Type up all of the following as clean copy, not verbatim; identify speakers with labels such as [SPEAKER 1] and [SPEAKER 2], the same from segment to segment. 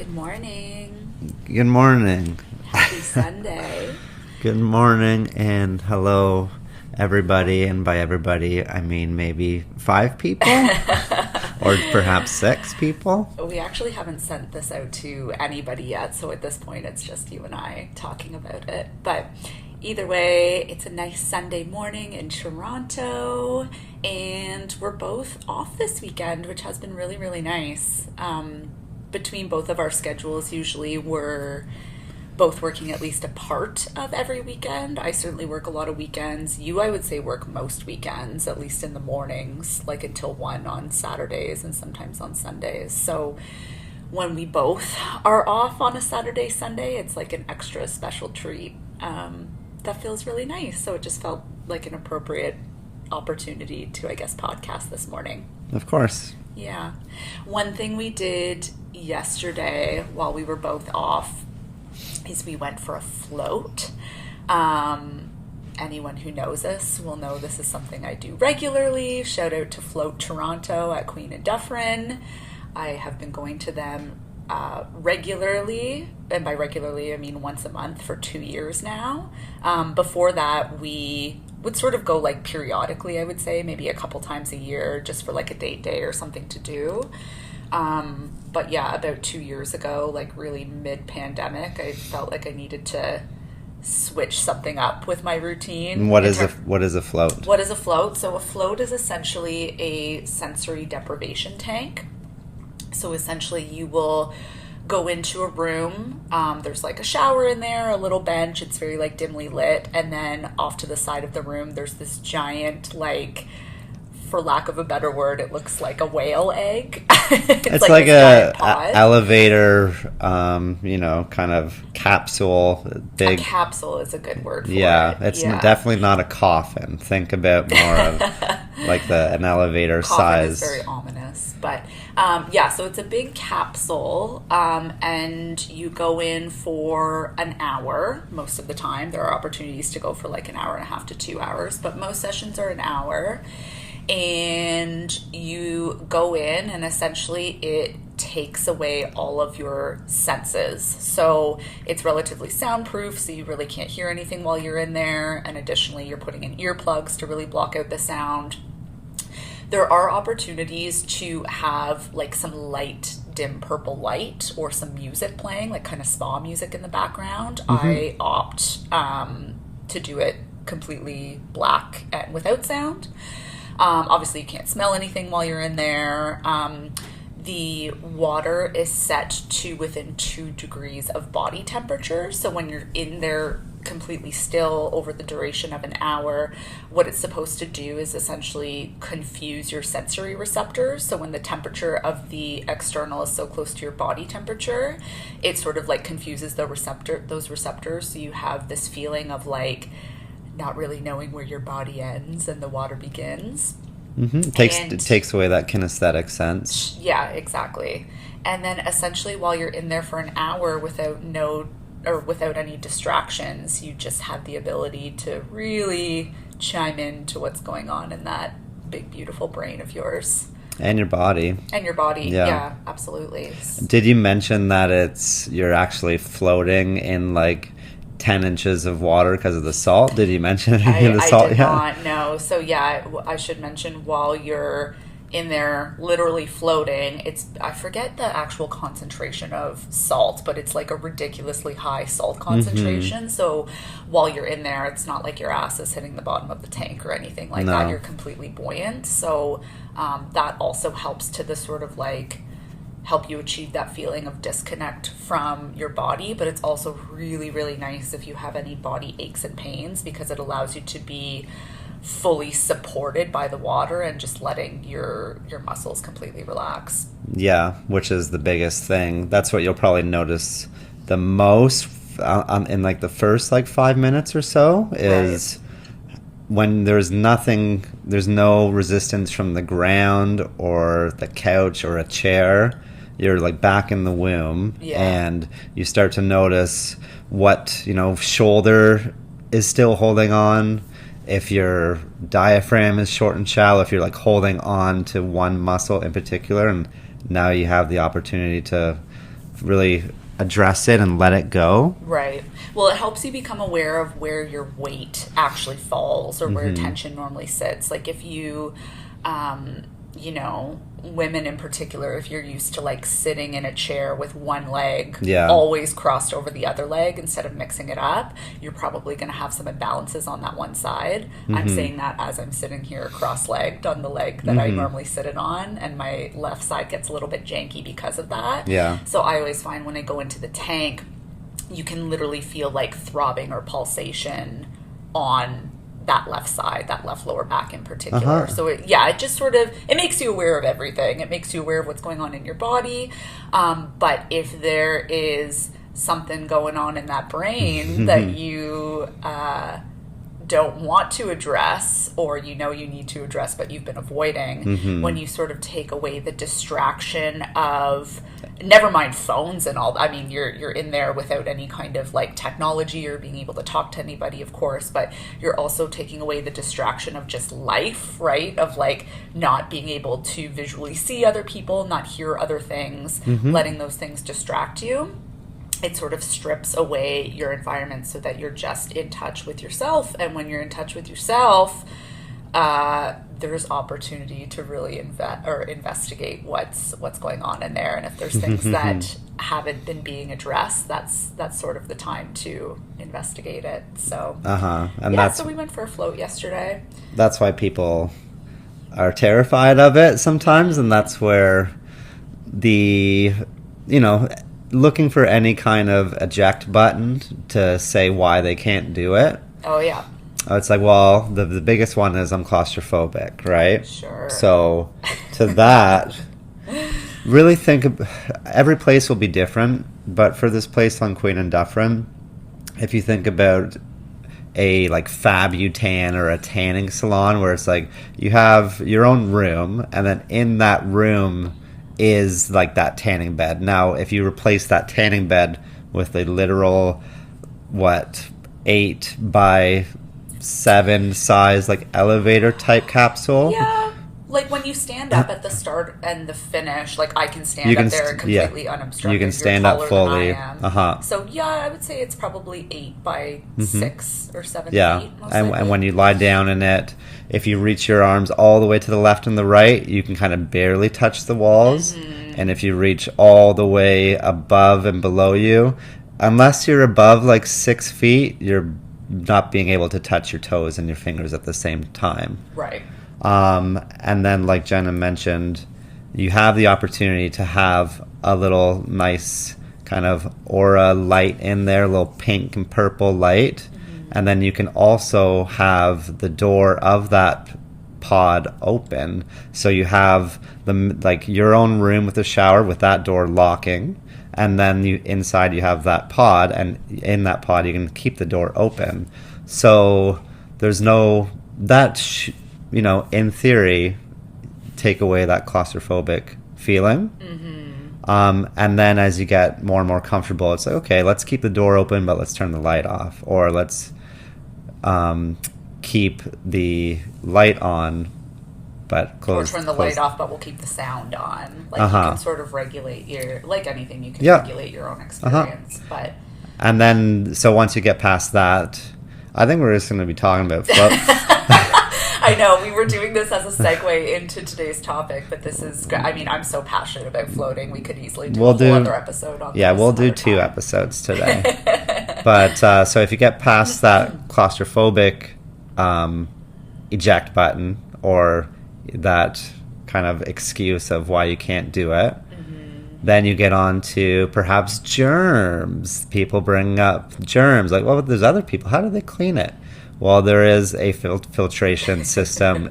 [SPEAKER 1] Good morning.
[SPEAKER 2] Good morning.
[SPEAKER 1] Happy Sunday.
[SPEAKER 2] Good morning and hello, everybody. And by everybody, I mean maybe 5 people or perhaps 6 people.
[SPEAKER 1] We actually haven't sent this out to anybody yet, so at this point it's just you and I talking about it. But either way, it's a nice Sunday morning in Toronto, and we're both off this weekend, which has been really, really nice. Between both of our schedules, usually we're both working at least a part of every weekend. I certainly work a lot of weekends. You, I would say, work most weekends, at least in the mornings, like until 1 on Saturdays and sometimes on Sundays. So when we both are off on a Saturday, Sunday, it's like an extra special treat. That feels really nice. So it just felt like an appropriate opportunity to, I guess, podcast this morning.
[SPEAKER 2] Of course.
[SPEAKER 1] Yeah. One thing we did yesterday while we were both off is we went for a float. Anyone who knows us will know this is something I do regularly. Shout out to Float Toronto at Queen and Dufferin. I have been going to them regularly, and by regularly I mean once a month for 2 years now. Before that, we would sort of go like periodically, I would say, maybe a couple times a year just for like a date day or something to do. But yeah, about 2 years ago, like really mid-pandemic, I felt like I needed to switch something up with my routine.
[SPEAKER 2] What is a float?
[SPEAKER 1] What is a float? So a float is essentially a sensory deprivation tank. So essentially you will go into a room, there's like a shower in there, a little bench, it's very like dimly lit, and then off to the side of the room there's this giant, like, for lack of a better word, it looks like a whale egg.
[SPEAKER 2] it's like a elevator, kind of capsule. Big.
[SPEAKER 1] A capsule is a good word for
[SPEAKER 2] it. It's definitely not a coffin. Think about more of like an elevator
[SPEAKER 1] coffin
[SPEAKER 2] size.
[SPEAKER 1] Is very ominous, but so it's a big capsule, and you go in for an hour most of the time. There are opportunities to go for like an hour and a half to 2 hours, but most sessions are an hour. And you go in and essentially it takes away all of your senses. So it's relatively soundproof, so you really can't hear anything while you're in there. And additionally, you're putting in earplugs to really block out the sound. There are opportunities to have like some light, dim purple light or some music playing, like kind of spa music in the background. Mm-hmm. I opt to do it completely black and without sound. Obviously, you can't smell anything while you're in there. The water is set to within 2 degrees of body temperature. So when you're in there completely still over the duration of an hour, what it's supposed to do is essentially confuse your sensory receptors. So when the temperature of the external is so close to your body temperature, it sort of like confuses those receptors. So you have this feeling of like not really knowing where your body ends and the water begins.
[SPEAKER 2] Mm-hmm. It takes away that kinesthetic sense.
[SPEAKER 1] Yeah, exactly. And then essentially while you're in there for an hour without any distractions, you just have the ability to really chime into what's going on in that big, beautiful brain of yours.
[SPEAKER 2] And your body.
[SPEAKER 1] Yeah, absolutely.
[SPEAKER 2] Did you mention that you're actually floating in like 10 inches of water because of the salt? Did you mention any of the salt?
[SPEAKER 1] I did not, no. So yeah, I should mention while you're in there literally floating, I forget the actual concentration of salt, but it's like a ridiculously high salt concentration. Mm-hmm. So while you're in there, it's not like your ass is hitting the bottom of the tank or anything like that. You're completely buoyant. So that also helps to the sort of like help you achieve that feeling of disconnect from your body, but it's also really, really nice if you have any body aches and pains because it allows you to be fully supported by the water and just letting your muscles completely relax. Yeah,
[SPEAKER 2] which is the biggest thing. That's what you'll probably notice the most in like the first like 5 minutes or so is when there's no resistance from the ground or the couch or a chair. You're like back in the womb, and you start to notice what, shoulder is still holding on, if your diaphragm is short and shallow, if you're like holding on to one muscle in particular, and now you have the opportunity to really address it and let it go.
[SPEAKER 1] Right. Well, it helps you become aware of where your weight actually falls or where your tension normally sits. Like if you, you know, women in particular, if you're used to like sitting in a chair with one leg always crossed over the other leg instead of mixing it up, you're probably going to have some imbalances on that one side. I'm saying that as I'm sitting here cross-legged on the leg that I normally sit it on, and my left side gets a little bit janky because of that.
[SPEAKER 2] Yeah.
[SPEAKER 1] So I always find when I go into the tank, you can literally feel like throbbing or pulsation on that left side, that left lower back in particular. So it just sort of, it makes you aware of everything. It makes you aware of what's going on in your body. But if there is something going on in that brain that you don't want to address, or you know you need to address but you've been avoiding, when you sort of take away the distraction of, never mind phones and all, I mean you're in there without any kind of like technology or being able to talk to anybody, of course, but you're also taking away the distraction of just life, right, of like not being able to visually see other people, not hear other things, letting those things distract you. It sort of strips away your environment so that you're just in touch with yourself. And when you're in touch with yourself, there's opportunity to really investigate what's going on in there. And if there's things that haven't been being addressed, that's sort of the time to investigate it. So and so we went for a float yesterday.
[SPEAKER 2] That's why people are terrified of it sometimes, and that's where the, you know, looking for any kind of eject button to say why they can't do it.
[SPEAKER 1] Oh, yeah.
[SPEAKER 2] It's like, well, the biggest one is I'm claustrophobic, right?
[SPEAKER 1] Sure.
[SPEAKER 2] So to that, really think every place will be different, but for this place on Queen and Dufferin, if you think about a like Fabutan or a tanning salon where it's like you have your own room, and then in that room is like that tanning bed. Now, if you replace that tanning bed with a literal, 8 by 7 size, like elevator type capsule.
[SPEAKER 1] Yeah. Like when you stand up at the start and the finish, like I can stand up there completely unobstructed.
[SPEAKER 2] You can stand up fully.
[SPEAKER 1] So yeah, I would say it's probably 8 by 6 or 7 feet.
[SPEAKER 2] And when you lie down in it, if you reach your arms all the way to the left and the right, you can kind of barely touch the walls. And if you reach all the way above and below you, unless you're above like 6 feet, you're not being able to touch your toes and your fingers at the same time.
[SPEAKER 1] Right.
[SPEAKER 2] And then, like Jenna mentioned, you have the opportunity to have a little nice kind of aura light in there, a little pink and purple light. And then you can also have the door of that pod open. So you have your own room with a shower with that door locking. And then inside you have that pod, and in that pod you can keep the door open. So there's no, in theory, take away that claustrophobic feeling. And then as you get more and more comfortable, it's like, okay, let's keep the door open, but let's turn the light off. Or let's keep the light on, but close.
[SPEAKER 1] Or turn the light off, but we'll keep the sound on. Like you can sort of regulate like anything, you can regulate your own experience. But
[SPEAKER 2] and then, so once you get past that, I think we're just going to be talking about
[SPEAKER 1] I know, we were doing this as a segue into today's topic, but this is, I mean, I'm so passionate about floating, we could easily do a whole other episode on this.
[SPEAKER 2] Yeah, we'll do 2 episodes today. But, so if you get past that claustrophobic eject button, or that kind of excuse of why you can't do it, then you get on to perhaps germs. People bring up germs, like, well, there's other people, how do they clean it? Well, there is a filtration system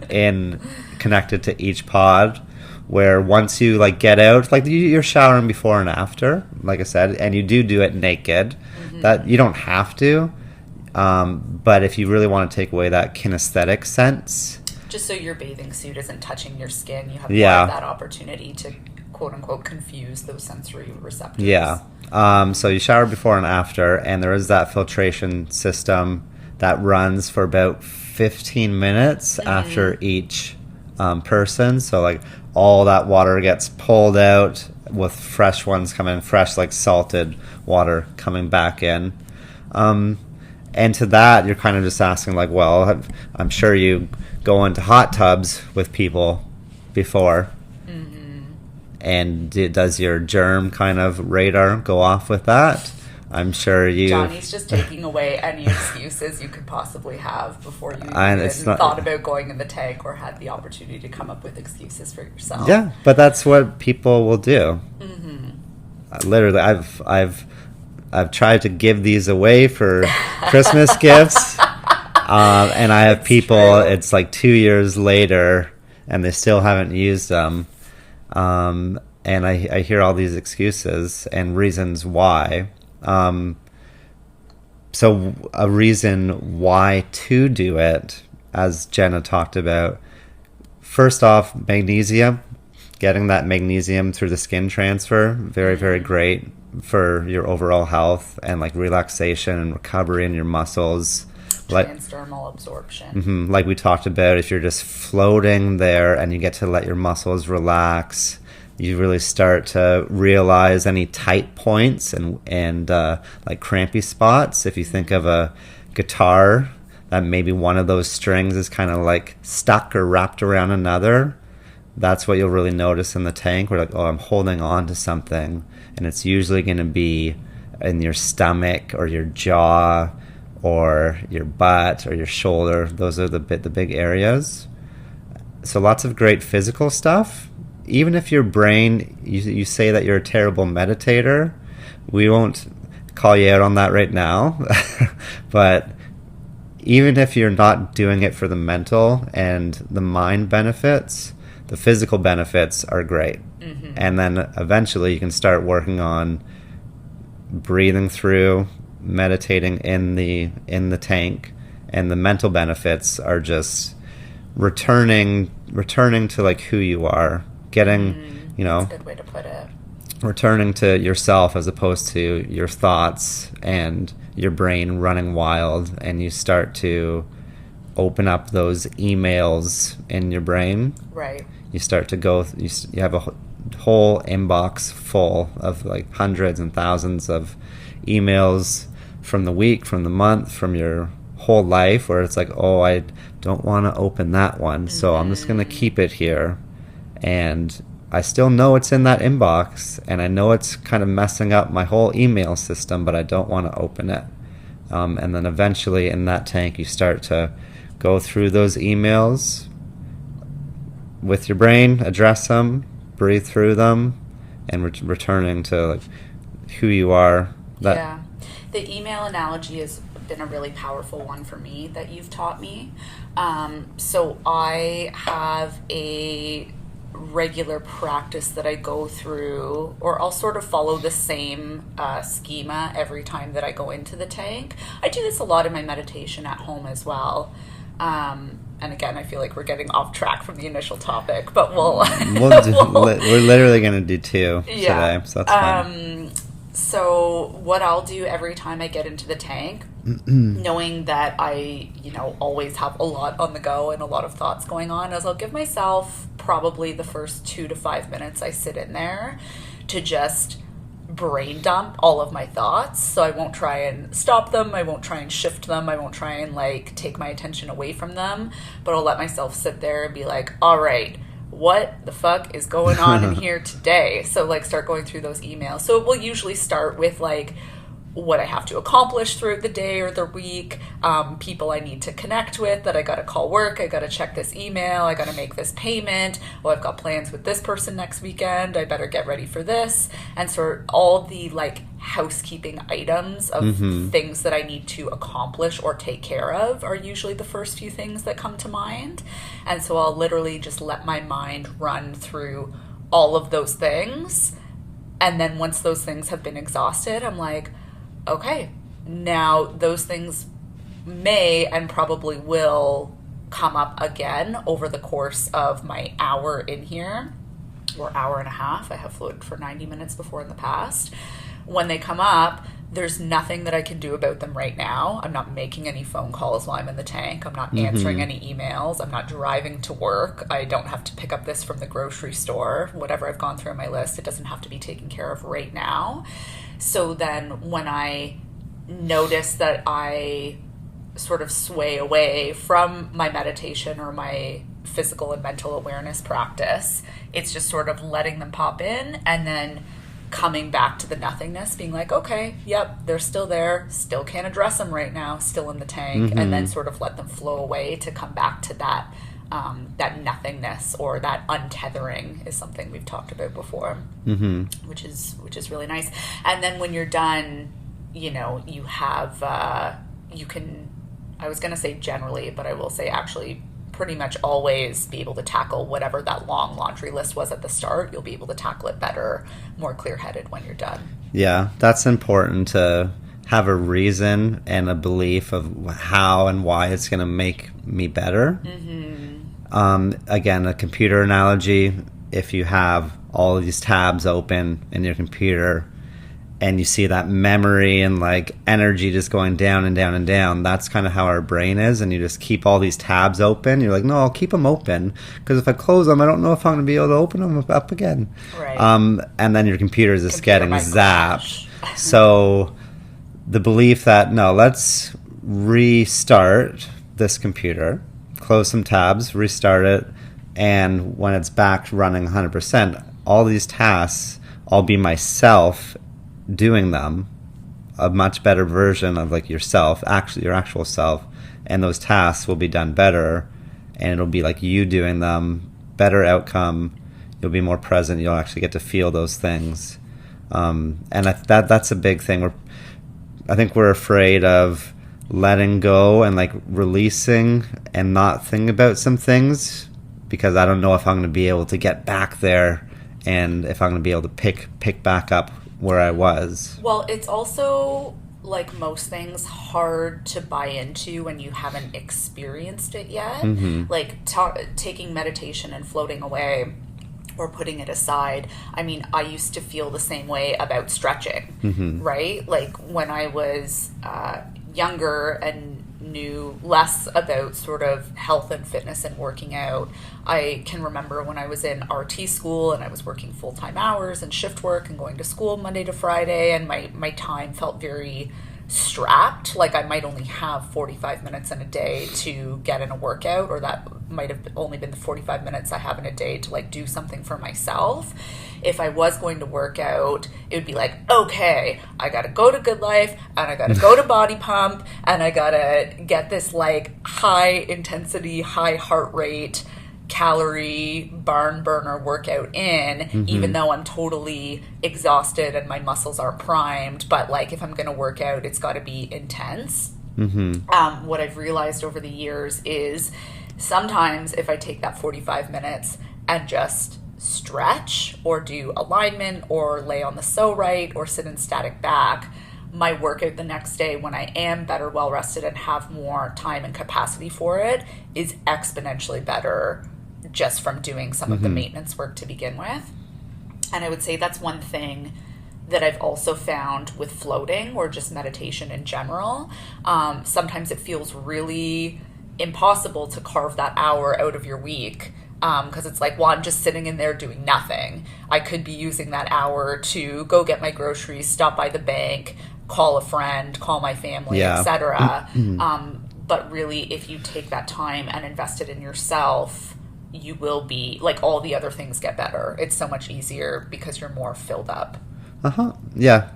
[SPEAKER 2] connected to each pod, where once you get out, you're showering before and after, like I said, and you do it naked. That you don't have to, but if you really want to take away that kinesthetic sense,
[SPEAKER 1] just so your bathing suit isn't touching your skin, you have more of that opportunity to quote unquote confuse those sensory receptors.
[SPEAKER 2] So you shower before and after, and there is that filtration system that runs for about 15 minutes after each person. So all that water gets pulled out with fresh ones coming, fresh like salted water coming back in. And to that, you're kind of just asking like, well, I'm sure you go into hot tubs with people before. And does your germ kind of radar go off with that? I'm sure you...
[SPEAKER 1] Johnny's just taking away any excuses you could possibly have before you even thought about going in the tank or had the opportunity to come up with excuses for yourself.
[SPEAKER 2] Yeah, but that's what people will do. Literally, I've tried to give these away for Christmas gifts, and I have people, it's like 2 years later, and they still haven't used them. And I hear all these excuses and reasons why. So a reason why to do it, as Jenna talked about, first off, magnesium, getting that magnesium through the skin transfer, very, very great for your overall health and like relaxation and recovery in your muscles.
[SPEAKER 1] Transdermal absorption.
[SPEAKER 2] Like we talked about, if you're just floating there and you get to let your muscles relax, you really start to realize any tight points and like crampy spots. If you think of a guitar, that maybe one of those strings is kind of like stuck or wrapped around another, that's what you'll really notice in the tank. Where like, oh, I'm holding on to something, and it's usually going to be in your stomach or your jaw or your butt or your shoulder. Those are the big areas. So lots of great physical stuff. Even if your brain, you say that you're a terrible meditator, we won't call you out on that right now. But even if you're not doing it for the mental and the mind benefits, the physical benefits are great. And then eventually you can start working on breathing through, meditating in the tank, and the mental benefits are just returning to like who you are, getting
[SPEAKER 1] that's a good way to put it,
[SPEAKER 2] returning to yourself as opposed to your thoughts and your brain running wild, and you start to open up those emails in your brain.
[SPEAKER 1] Right.
[SPEAKER 2] You start to go, you have a whole inbox full of like hundreds and thousands of emails from the week, from the month, from your whole life, where it's like, oh, I don't want to open that one, so I'm just going to keep it here. And I still know it's in that inbox, and I know it's kind of messing up my whole email system, but I don't want to open it. And then eventually in that tank, you start to go through those emails with your brain, address them, breathe through them, and returning to like who you are.
[SPEAKER 1] Yeah. The email analogy has been a really powerful one for me that you've taught me. So I have a regular practice that I go through, or I'll sort of follow the same schema every time that I go into the tank. I do this a lot in my meditation at home as well. And again, I feel like we're getting off track from the initial topic, but we're
[SPEAKER 2] literally going to do two today, so that's fine.
[SPEAKER 1] So what I'll do every time I get into the tank, knowing that I, always have a lot on the go and a lot of thoughts going on, is I'll give myself probably the first 2 to 5 minutes I sit in there to just brain dump all of my thoughts. So I won't try and stop them, I won't try and shift them, I won't try and take my attention away from them, but I'll let myself sit there and be like, all right, what the fuck is going on in here today? So start going through those emails. So we'll usually start with what I have to accomplish throughout the day or the week, people I need to connect with, that I got to call work, I got to check this email, I got to make this payment, I've got plans with this person next weekend, I better get ready for this. And so all the housekeeping items of things that I need to accomplish or take care of are usually the first few things that come to mind. And so I'll literally just let my mind run through all of those things. And then once those things have been exhausted, I'm like, okay, now those things may and probably will come up again over the course of my hour in here, or hour and a half. I have floated for 90 minutes before in the past. When they come up, There's nothing that I can do about them right now. I'm not making any phone calls while I'm in the tank. I'm not answering any emails. I'm not driving to work. I don't have to pick up this from the grocery store. Whatever I've gone through on my list, it doesn't have to be taken care of right now. So then when I notice that I sort of sway away from my meditation or my physical and mental awareness practice, it's just sort of letting them pop in and then coming back to the nothingness, being like, okay, yep, they're still there, still can't address them right now, still in the tank, and then sort of let them flow away to come back to that that nothingness, or that untethering is something we've talked about before, which is really nice. And then when you're done, you know, you have you can, I was going to say generally, but I will say actually pretty much always be able to tackle whatever that long laundry list was at the start. You'll be able to tackle it better, more clear-headed when you're done.
[SPEAKER 2] Yeah, that's important, to have a reason and a belief of how and why it's going to make me better. Again, a computer analogy, if you have all of these tabs open in your computer and you see that memory and like energy just going down and down and down, that's kind of how our brain is. And you just keep all these tabs open. You're like, no, I'll keep them open, because if I close them, I don't know if I'm going to be able to open them up again.
[SPEAKER 1] Right.
[SPEAKER 2] And then your computer is just getting zapped.
[SPEAKER 1] Crash.
[SPEAKER 2] So the belief that, no, let's restart this computer, close some tabs, restart it, and when it's back running 100%, all these tasks, I'll be myself doing them, a much better version of like yourself, actually your actual self, and those tasks will be done better, and it'll be like you doing them, better outcome, you'll be more present, you'll actually get to feel those things. And that's a big thing. I think we're afraid of letting go and like releasing and not thinking about some things, because I don't know if I'm going to be able to get back there, and if I'm going to be able to pick back up where I was.
[SPEAKER 1] Well, it's also, like most things, hard to buy into when you haven't experienced it yet. Like taking meditation and floating away or putting it aside. I mean, I used to feel the same way about stretching, right? Like when I was younger and knew less about sort of health and fitness and working out, I can remember when I was in RT school and I was working full-time hours and shift work and going to school Monday to Friday, and my time felt very strapped. Like I might only have 45 minutes in a day to get in a workout, or that might have only been the 45 minutes I have in a day to like do something for myself. If I was going to work out, it would be like, okay, I gotta go to Good Life, and I gotta go to Body Pump, and I gotta get this like high intensity, high heart rate, calorie barn burner workout in, even though I'm totally exhausted and my muscles aren't primed. But like if I'm gonna work out, it's gotta be intense. What I've realized over the years is sometimes if I take that 45 minutes and just stretch or do alignment or lay on the so right or sit in static back, my workout the next day, when I am better, well rested, and have more time and capacity for it, is exponentially better just from doing some of the maintenance work to begin with. And I would say that's one thing that I've also found with floating or just meditation in general. Sometimes it feels really impossible to carve that hour out of your week, because it's like, well, I'm just sitting in there doing nothing. I could be using that hour to go get my groceries, stop by the bank, call a friend, call my family, etc. But really, if you take that time and invest it in yourself, you will be, like, all the other things get better. It's so much easier because you're more filled up.
[SPEAKER 2] Yeah.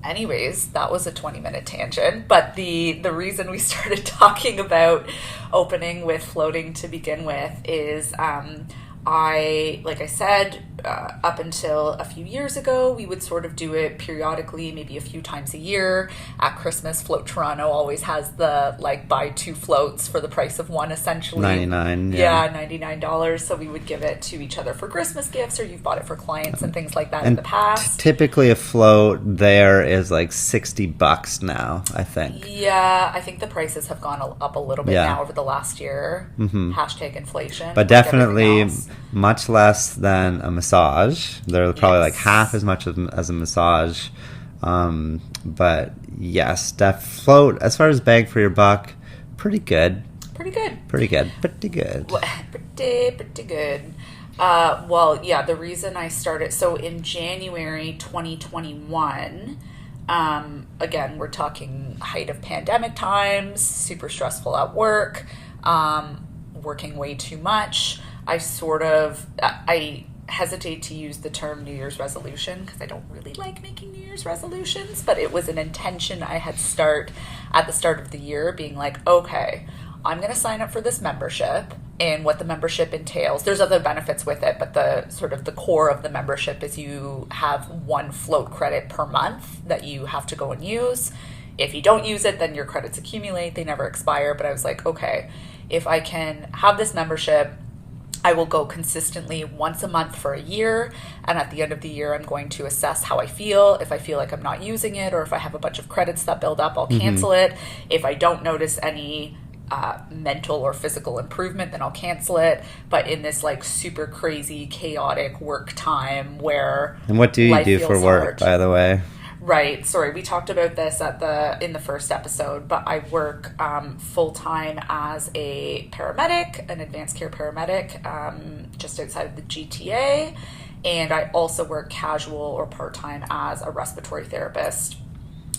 [SPEAKER 1] Anyways, that was a 20-minute tangent, but the reason we started talking about opening with floating to begin with is like I said, up until a few years ago, we would sort of do it periodically, maybe a few times a year. At Christmas, Float Toronto always has the, like, buy 2 floats for the price of one, essentially.
[SPEAKER 2] $99.
[SPEAKER 1] Yeah, $99. So we would give it to each other for Christmas gifts, or you've bought it for clients and things like that in the past.
[SPEAKER 2] Typically a float there is like $60 now, I think.
[SPEAKER 1] Yeah, I think the prices have gone up a little bit now over the last year. Hashtag inflation.
[SPEAKER 2] But
[SPEAKER 1] like
[SPEAKER 2] definitely much less than a massage. They're probably like
[SPEAKER 1] Yes.
[SPEAKER 2] half as much as a massage. But yes, float, as far as bang for your buck, pretty good.
[SPEAKER 1] Pretty good.
[SPEAKER 2] Pretty good. Pretty good.
[SPEAKER 1] Pretty good. Well, yeah, the reason I started, so in January 2021, again, we're talking height of pandemic times, super stressful at work, working way too much. I hesitate to use the term New Year's resolution because I don't really like making New Year's resolutions, but it was an intention I had at the start of the year, being like, okay, I'm going to sign up for this membership, and what the membership entails. There's other benefits with it, but the core of the membership is you have 1 float credit per month that you have to go and use. If you don't use it, then your credits accumulate. They never expire. But I was like, okay, if I can have this membership, I will go consistently once a month for a year, and at the end of the year, I'm going to assess how I feel. If I feel like I'm not using it, or if I have a bunch of credits that build up, I'll cancel it. If I don't notice any mental or physical improvement, then I'll cancel it. But in this like super crazy, chaotic work time where
[SPEAKER 2] And what do you
[SPEAKER 1] life
[SPEAKER 2] do for
[SPEAKER 1] feels
[SPEAKER 2] work,
[SPEAKER 1] hard.
[SPEAKER 2] by the way?
[SPEAKER 1] Right. Sorry, we talked about this in the first episode, but I work full-time as a paramedic, an advanced care paramedic, just outside of the GTA. And I also work casual or part-time as a respiratory therapist.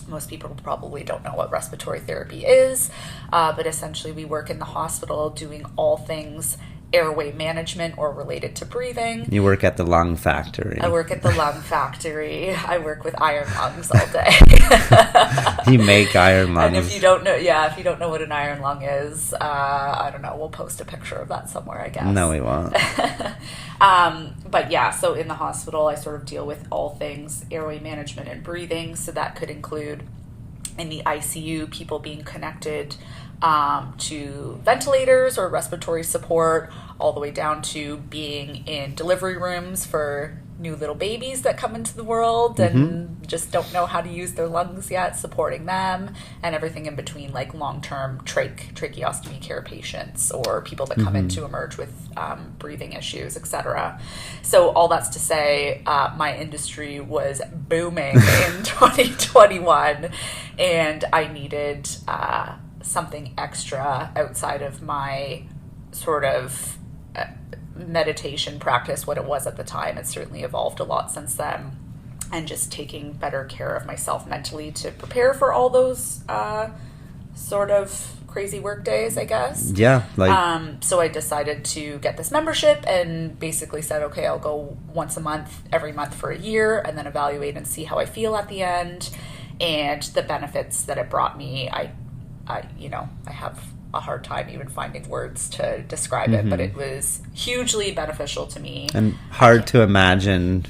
[SPEAKER 1] Most people probably don't know what respiratory therapy is, but essentially we work in the hospital doing all things airway management or related to breathing.
[SPEAKER 2] You work at the lung factory.
[SPEAKER 1] I work at the lung factory. I work with iron lungs all day.
[SPEAKER 2] You make iron lungs.
[SPEAKER 1] And if you don't know what an iron lung is, I don't know, we'll post a picture of that somewhere, I guess.
[SPEAKER 2] No, we won't.
[SPEAKER 1] But yeah, so in the hospital, I sort of deal with all things airway management and breathing. So that could include in the ICU, people being connected to ventilators or respiratory support, all the way down to being in delivery rooms for new little babies that come into the world and just don't know how to use their lungs yet, supporting them, and everything in between, like long-term tracheostomy care patients or people that come in to emerge with breathing issues, etc. So all that's to say, my industry was booming in 2021, and I needed something extra outside of my sort of meditation practice, what it was at the time. It's certainly evolved a lot since then, and just taking better care of myself mentally to prepare for all those sort of crazy work days, I guess.
[SPEAKER 2] Yeah.
[SPEAKER 1] So I decided to get this membership and basically said, okay, I'll go once a month, every month for a year, and then evaluate and see how I feel at the end. And the benefits that it brought me, I have a hard time even finding words to describe it, but it was hugely beneficial to me.
[SPEAKER 2] And hard to imagine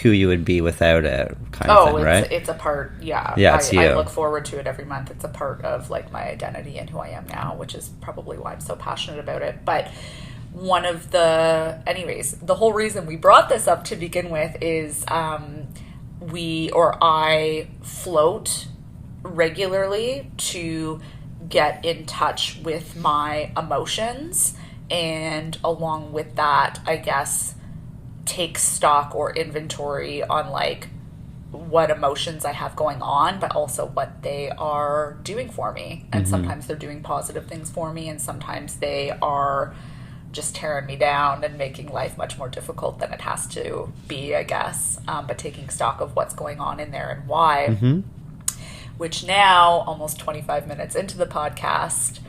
[SPEAKER 2] who you would be without it, kind of thing, right?
[SPEAKER 1] It's a part, yeah.
[SPEAKER 2] Yeah, it's you.
[SPEAKER 1] I look forward to it every month. It's a part of like my identity and who I am now, which is probably why I'm so passionate about it. But the whole reason we brought this up to begin with is I float regularly to get in touch with my emotions, and along with that, I guess, take stock or inventory on like what emotions I have going on, but also what they are doing for me. And sometimes they're doing positive things for me, and sometimes they are just tearing me down and making life much more difficult than it has to be, I guess. But taking stock of what's going on in there and why. Which now, almost 25 minutes into the podcast,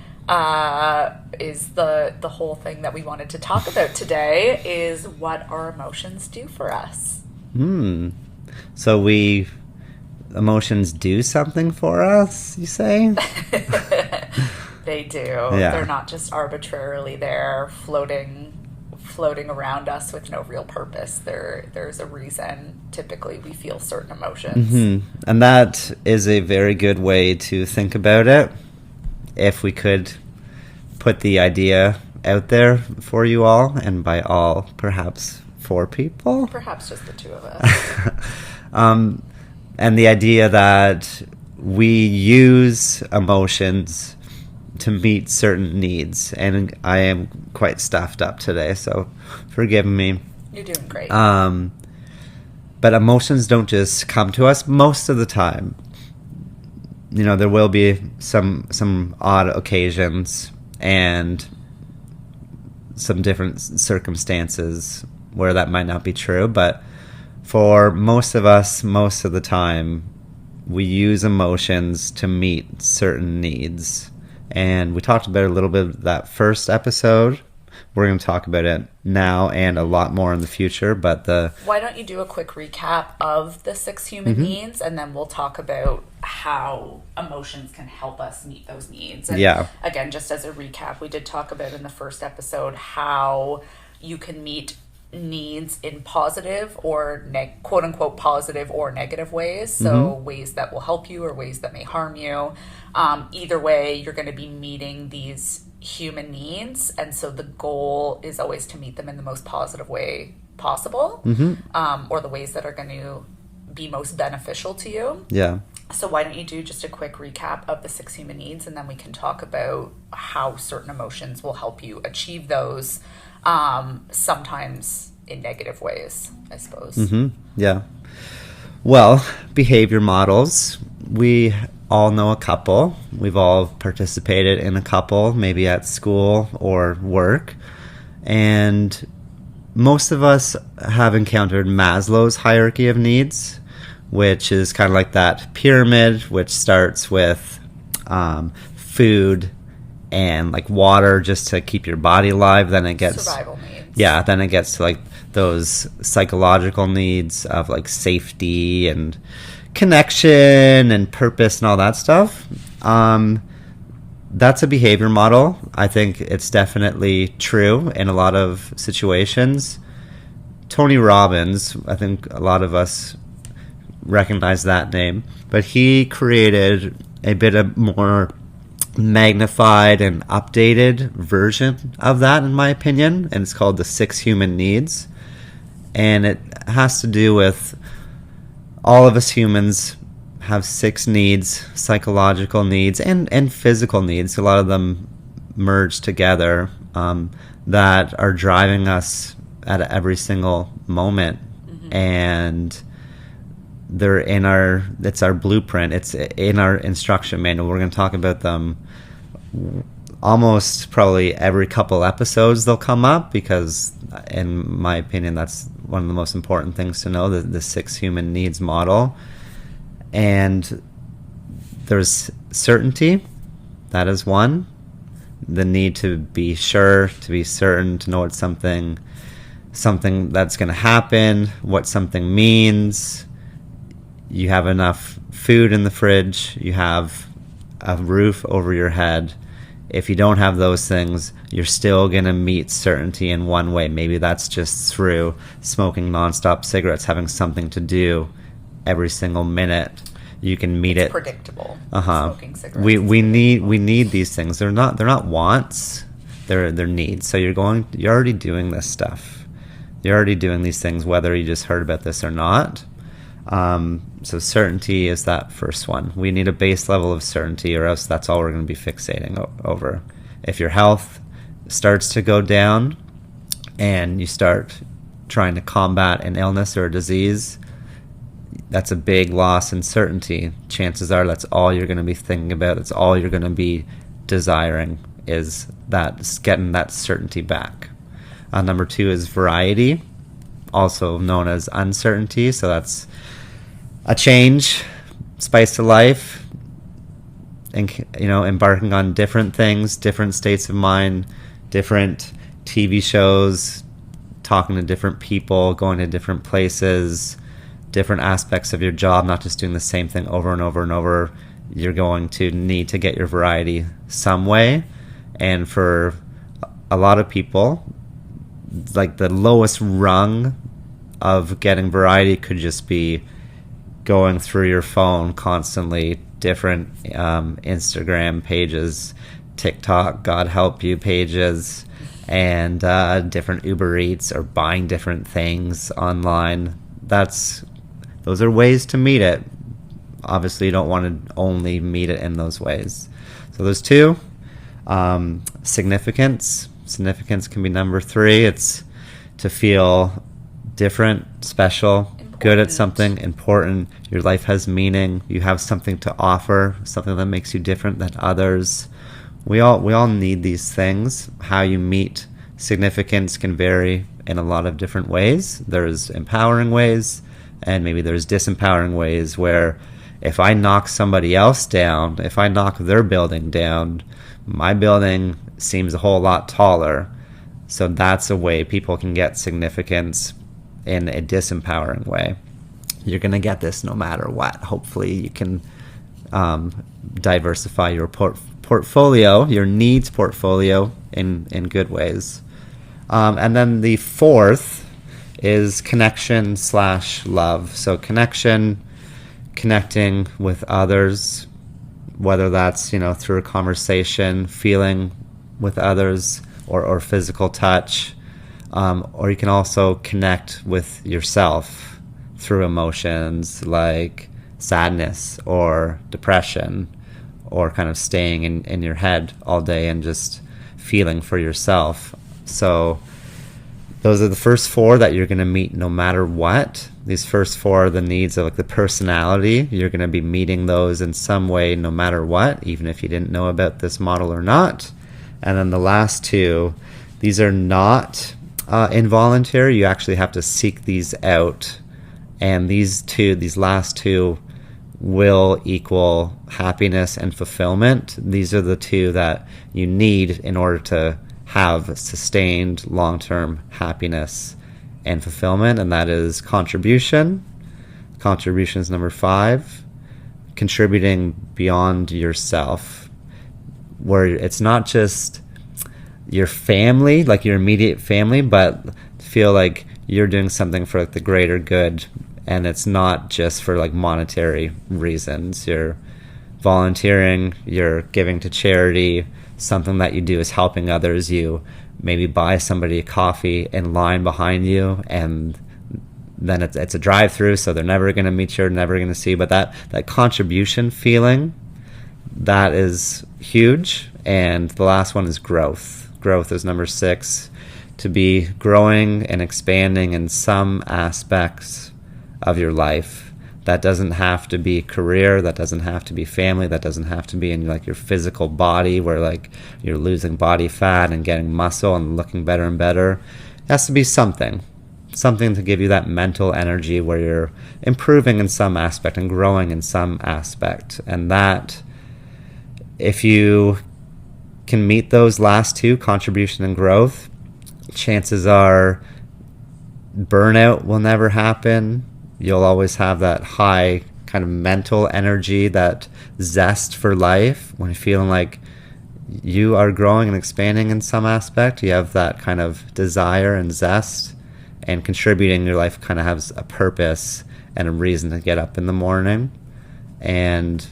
[SPEAKER 1] is the whole thing that we wanted to talk about today, is what our emotions do for us.
[SPEAKER 2] So emotions do something for us, you say?
[SPEAKER 1] They do.
[SPEAKER 2] Yeah.
[SPEAKER 1] They're not just arbitrarily there floating around us with no real purpose. There's a reason typically we feel certain emotions.
[SPEAKER 2] And that is a very good way to think about it. If we could put the idea out there for you all, and by all, perhaps 4 people.
[SPEAKER 1] Perhaps just the 2 of us.
[SPEAKER 2] And the idea that we use emotions to meet certain needs, and I am quite stuffed up today, so forgive me.
[SPEAKER 1] You're doing great.
[SPEAKER 2] But emotions don't just come to us most of the time. There will be some odd occasions and some different circumstances where that might not be true, but for most of us, most of the time, we use emotions to meet certain needs. And we talked about it a little bit that first episode. We're going to talk about it now and a lot more in the future. But
[SPEAKER 1] why don't you do a quick recap of the 6 human needs, and then we'll talk about how emotions can help us meet those needs. And again, just as a recap, we did talk about in the first episode how you can meet needs in positive or quote unquote positive or negative ways. So ways that will help you or ways that may harm you. Either way, you're going to be meeting these human needs, and so the goal is always to meet them in the most positive way possible, or the ways that are going to be most beneficial to you.
[SPEAKER 2] Yeah.
[SPEAKER 1] So why don't you do just a quick recap of the 6 human needs, and then we can talk about how certain emotions will help you achieve those, sometimes in negative ways, I suppose.
[SPEAKER 2] Yeah. Well, behavior models. We all know a couple. We've all participated in a couple, maybe at school or work. And most of us have encountered Maslow's hierarchy of needs, which is kind of like that pyramid, which starts with food and like water just to keep your body alive. Then it gets
[SPEAKER 1] survival needs.
[SPEAKER 2] Yeah, then it gets to like those psychological needs of like safety and connection and purpose and all that stuff. That's a behavior model. I think it's definitely true in a lot of situations. Tony Robbins, I think a lot of us recognize that name, but he created a bit of more magnified and updated version of that, in my opinion, and it's called the 6 human needs. And it has to do with all of us humans have 6 needs, psychological needs and physical needs. A lot of them merge together, that are driving us at every single moment. And they're it's our blueprint. It's in our instruction manual. We're going to talk about them almost probably every couple episodes. They'll come up because, in my opinion, that's one of the most important things to know, the 6 human needs model. And there's certainty. That is one. The need to be sure, to be certain, to know it's something that's going to happen, what something means. You have enough food in the fridge. You have a roof over your head. If you don't have those things, you're still going to meet certainty in one way. Maybe that's just through smoking nonstop cigarettes, having something to do every single minute. You can meet it.
[SPEAKER 1] Predictable.
[SPEAKER 2] Smoking cigarettes. We need these things. They're not wants. They're needs. So you're already doing this stuff. You're already doing these things, whether you just heard about this or not. So certainty is that first one. We need a base level of certainty, or else that's all we're going to be fixating over. If your health starts to go down and you start trying to combat an illness or a disease, that's a big loss in certainty. Chances are that's all you're going to be thinking about. It's all you're going to be desiring, is getting that certainty back. Number 2 is variety, also known as uncertainty. So that's a change, spice to life, and embarking on different things, different states of mind, different TV shows, talking to different people, going to different places, different aspects of your job, not just doing the same thing over and over and over. You're going to need to get your variety some way. And for a lot of people, like the lowest rung of getting variety could just be going through your phone constantly, different Instagram pages, TikTok, God help you pages, and different Uber Eats, or buying different things online. Those are ways to meet it. Obviously, you don't want to only meet it in those ways. So there's 2. Significance. Significance can be number 3. It's to feel different, special, good at something, important. Your life has meaning. You have something to offer, something that makes you different than others. We all need these things. How you meet significance can vary in a lot of different ways. There's empowering ways, and maybe there's disempowering ways where if I knock somebody else down, if I knock their building down, my building seems a whole lot taller. So that's a way people can get significance in a disempowering way. You're going to get this no matter what. Hopefully you can diversify your portfolio, your needs portfolio in good ways. And then the 4th is connection/love. So connecting with others, whether that's, through a conversation, feeling with others, or physical touch, or you can also connect with yourself through emotions like sadness or depression, or kind of staying in your head all day and just feeling for yourself. So those are the first 4 that you're going to meet no matter what. These first 4 are the needs of the personality. You're going to be meeting those in some way no matter what, even if you didn't know about this model or not. And then the last 2, these are not involuntary. You actually have to seek these out. And these last 2 will equal happiness and fulfillment. These are the 2 that you need in order to have sustained long-term happiness and fulfillment, and that is contribution. Contribution is number 5. Contributing beyond yourself, where it's not just your family, like your immediate family, but feel like you're doing something for the greater good, and it's not just for monetary reasons. You're volunteering, you're giving to charity. Something that you do is helping others. You maybe buy somebody a coffee in line behind you, and then it's a drive-through, so they're never going to meet you, never going to see. But that contribution feeling, that is huge. And the last one is growth. Growth is number 6. To be growing and expanding in some aspects of your life. That doesn't have to be career, that doesn't have to be family, that doesn't have to be in your physical body where you're losing body fat and getting muscle and looking better and better. It has to be something to give you that mental energy where you're improving in some aspect and growing in some aspect. And that, if you can meet those last 2, contribution and growth, chances are burnout will never happen. You'll always have that high kind of mental energy, that zest for life. When you're feeling like you are growing and expanding in some aspect, you have that kind of desire and zest, and contributing, your life kind of has a purpose and a reason to get up in the morning. And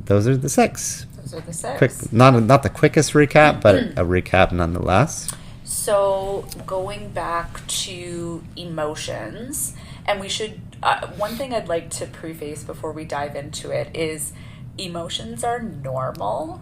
[SPEAKER 2] those are the 6.
[SPEAKER 1] Those are the 6.
[SPEAKER 2] Quick, not the quickest recap, but a recap nonetheless.
[SPEAKER 1] So going back to emotions, and we should, one thing I'd like to preface before we dive into it is emotions are normal.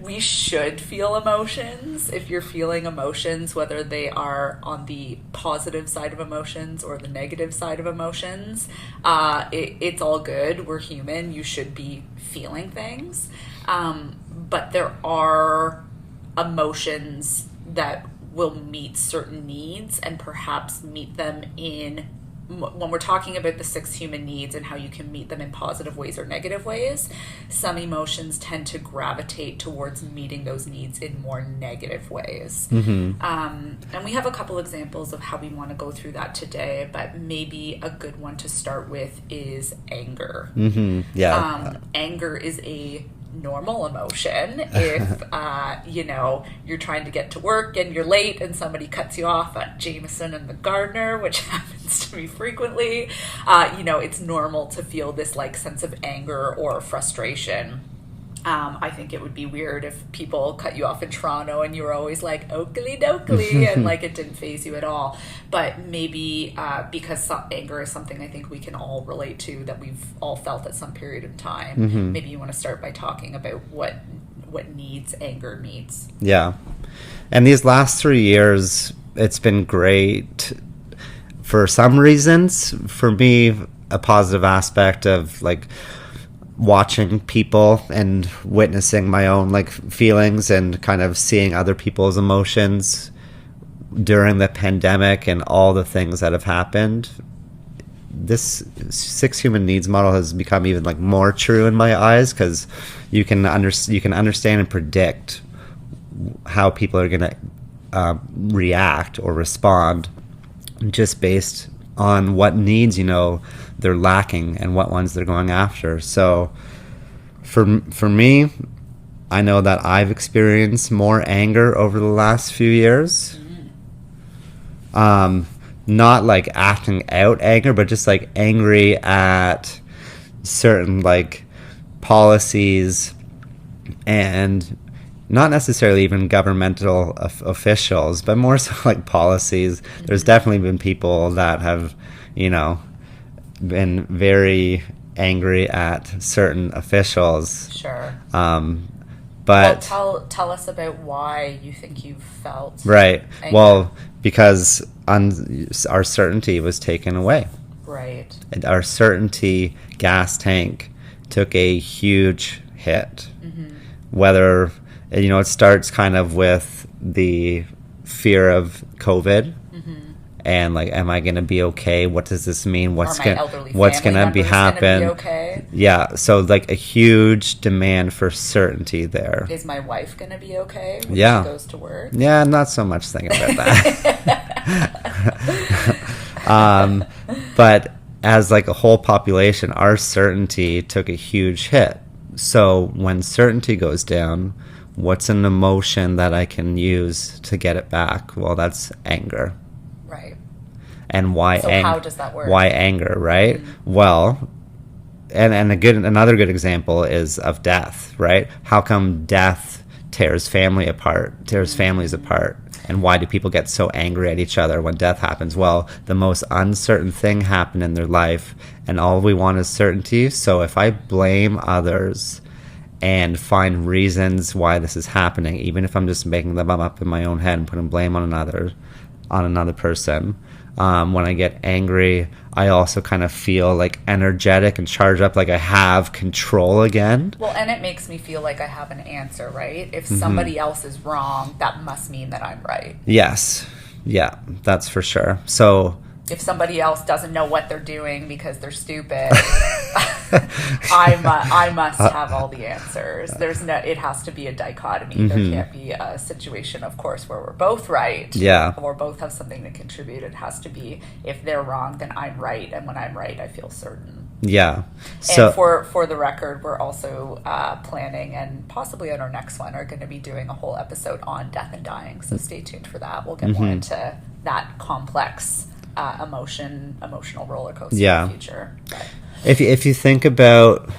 [SPEAKER 1] We should feel emotions. If you're feeling emotions, whether they are on the positive side of emotions or the negative side of emotions, it's all good. We're human. You should be feeling things. But there are emotions that will meet certain needs and perhaps meet them in, when we're talking about the 6 human needs and how you can meet them in positive ways or negative ways, some emotions tend to gravitate towards meeting those needs in more negative ways. Mm-hmm. And we have a couple examples of how we want to go through that today, but maybe a good one to start with is anger.
[SPEAKER 2] Mm-hmm. Yeah.
[SPEAKER 1] Anger is a normal emotion. If you're trying to get to work and you're late and somebody cuts you off at Jameson and the Gardener, which happens to me frequently, it's normal to feel this sense of anger or frustration. I think it would be weird if people cut you off in Toronto and you were always like, oakley dokley, and it didn't faze you at all. But maybe because anger is something I think we can all relate to, that we've all felt at some period of time. Mm-hmm. Maybe you want to start by talking about what what needs anger meets.
[SPEAKER 2] Yeah. And these last 3 years, it's been great for some reasons. For me, a positive aspect of like watching people and witnessing my own like feelings and kind of seeing other people's emotions during the pandemic and all the things that have happened. This 6 human needs model has become even like more true in my eyes, because you can understand and predict how people are going to react or respond just based on what needs they're lacking and what ones they're going after. So for me, I know that I've experienced more anger over the last few years. Not like acting out anger, but just like angry at certain like policies, and not necessarily even governmental officials, but more so like policies. There's definitely been people that have, been very angry at certain officials.
[SPEAKER 1] Sure.
[SPEAKER 2] But
[SPEAKER 1] tell us about why you think you felt
[SPEAKER 2] right.
[SPEAKER 1] anger.
[SPEAKER 2] Well, because our certainty was taken away.
[SPEAKER 1] Right.
[SPEAKER 2] And our certainty gas tank took a huge hit. Mm-hmm. Whether it starts kind of with the fear of COVID. And like, am I going to be okay? What does this mean? What's going to be happen?
[SPEAKER 1] Okay?
[SPEAKER 2] Yeah, so like a huge demand for certainty there.
[SPEAKER 1] Is my wife going to be okay when
[SPEAKER 2] she
[SPEAKER 1] goes to work?
[SPEAKER 2] Yeah, not so much thinking about that. But as like a whole population, our certainty took a huge hit. So when certainty goes down, what's an emotion that I can use to get it back? Well, that's anger.
[SPEAKER 1] Right.
[SPEAKER 2] And why?
[SPEAKER 1] So how does that work?
[SPEAKER 2] Why anger? Right. Mm-hmm. Well, and another good example is of death. Right. How come death tears families apart? And why do people get so angry at each other when death happens? Well, the most uncertain thing happened in their life, and all we want is certainty. So if I blame others and find reasons why this is happening, even if I'm just making them up in my own head and putting blame on another person. When I get angry, I also kind of feel like energetic and charged up, like I have control again.
[SPEAKER 1] Well, and it makes me feel like I have an answer, right? If somebody else is wrong, that must mean that I'm right.
[SPEAKER 2] Yes. Yeah, that's for sure. So
[SPEAKER 1] if somebody else doesn't know what they're doing because they're stupid, I must have all the answers. It has to be a dichotomy. Mm-hmm. There can't be a situation, of course, where we're both right.
[SPEAKER 2] Yeah.
[SPEAKER 1] Or both have something to contribute. It has to be, if they're wrong, then I'm right. And when I'm right, I feel certain.
[SPEAKER 2] Yeah.
[SPEAKER 1] So, and for the record, we're also planning, and possibly on our next one, are going to be doing a whole episode on death and dying. So stay tuned for that. We'll get more into that complex emotional roller coaster in the future. But
[SPEAKER 2] if you think about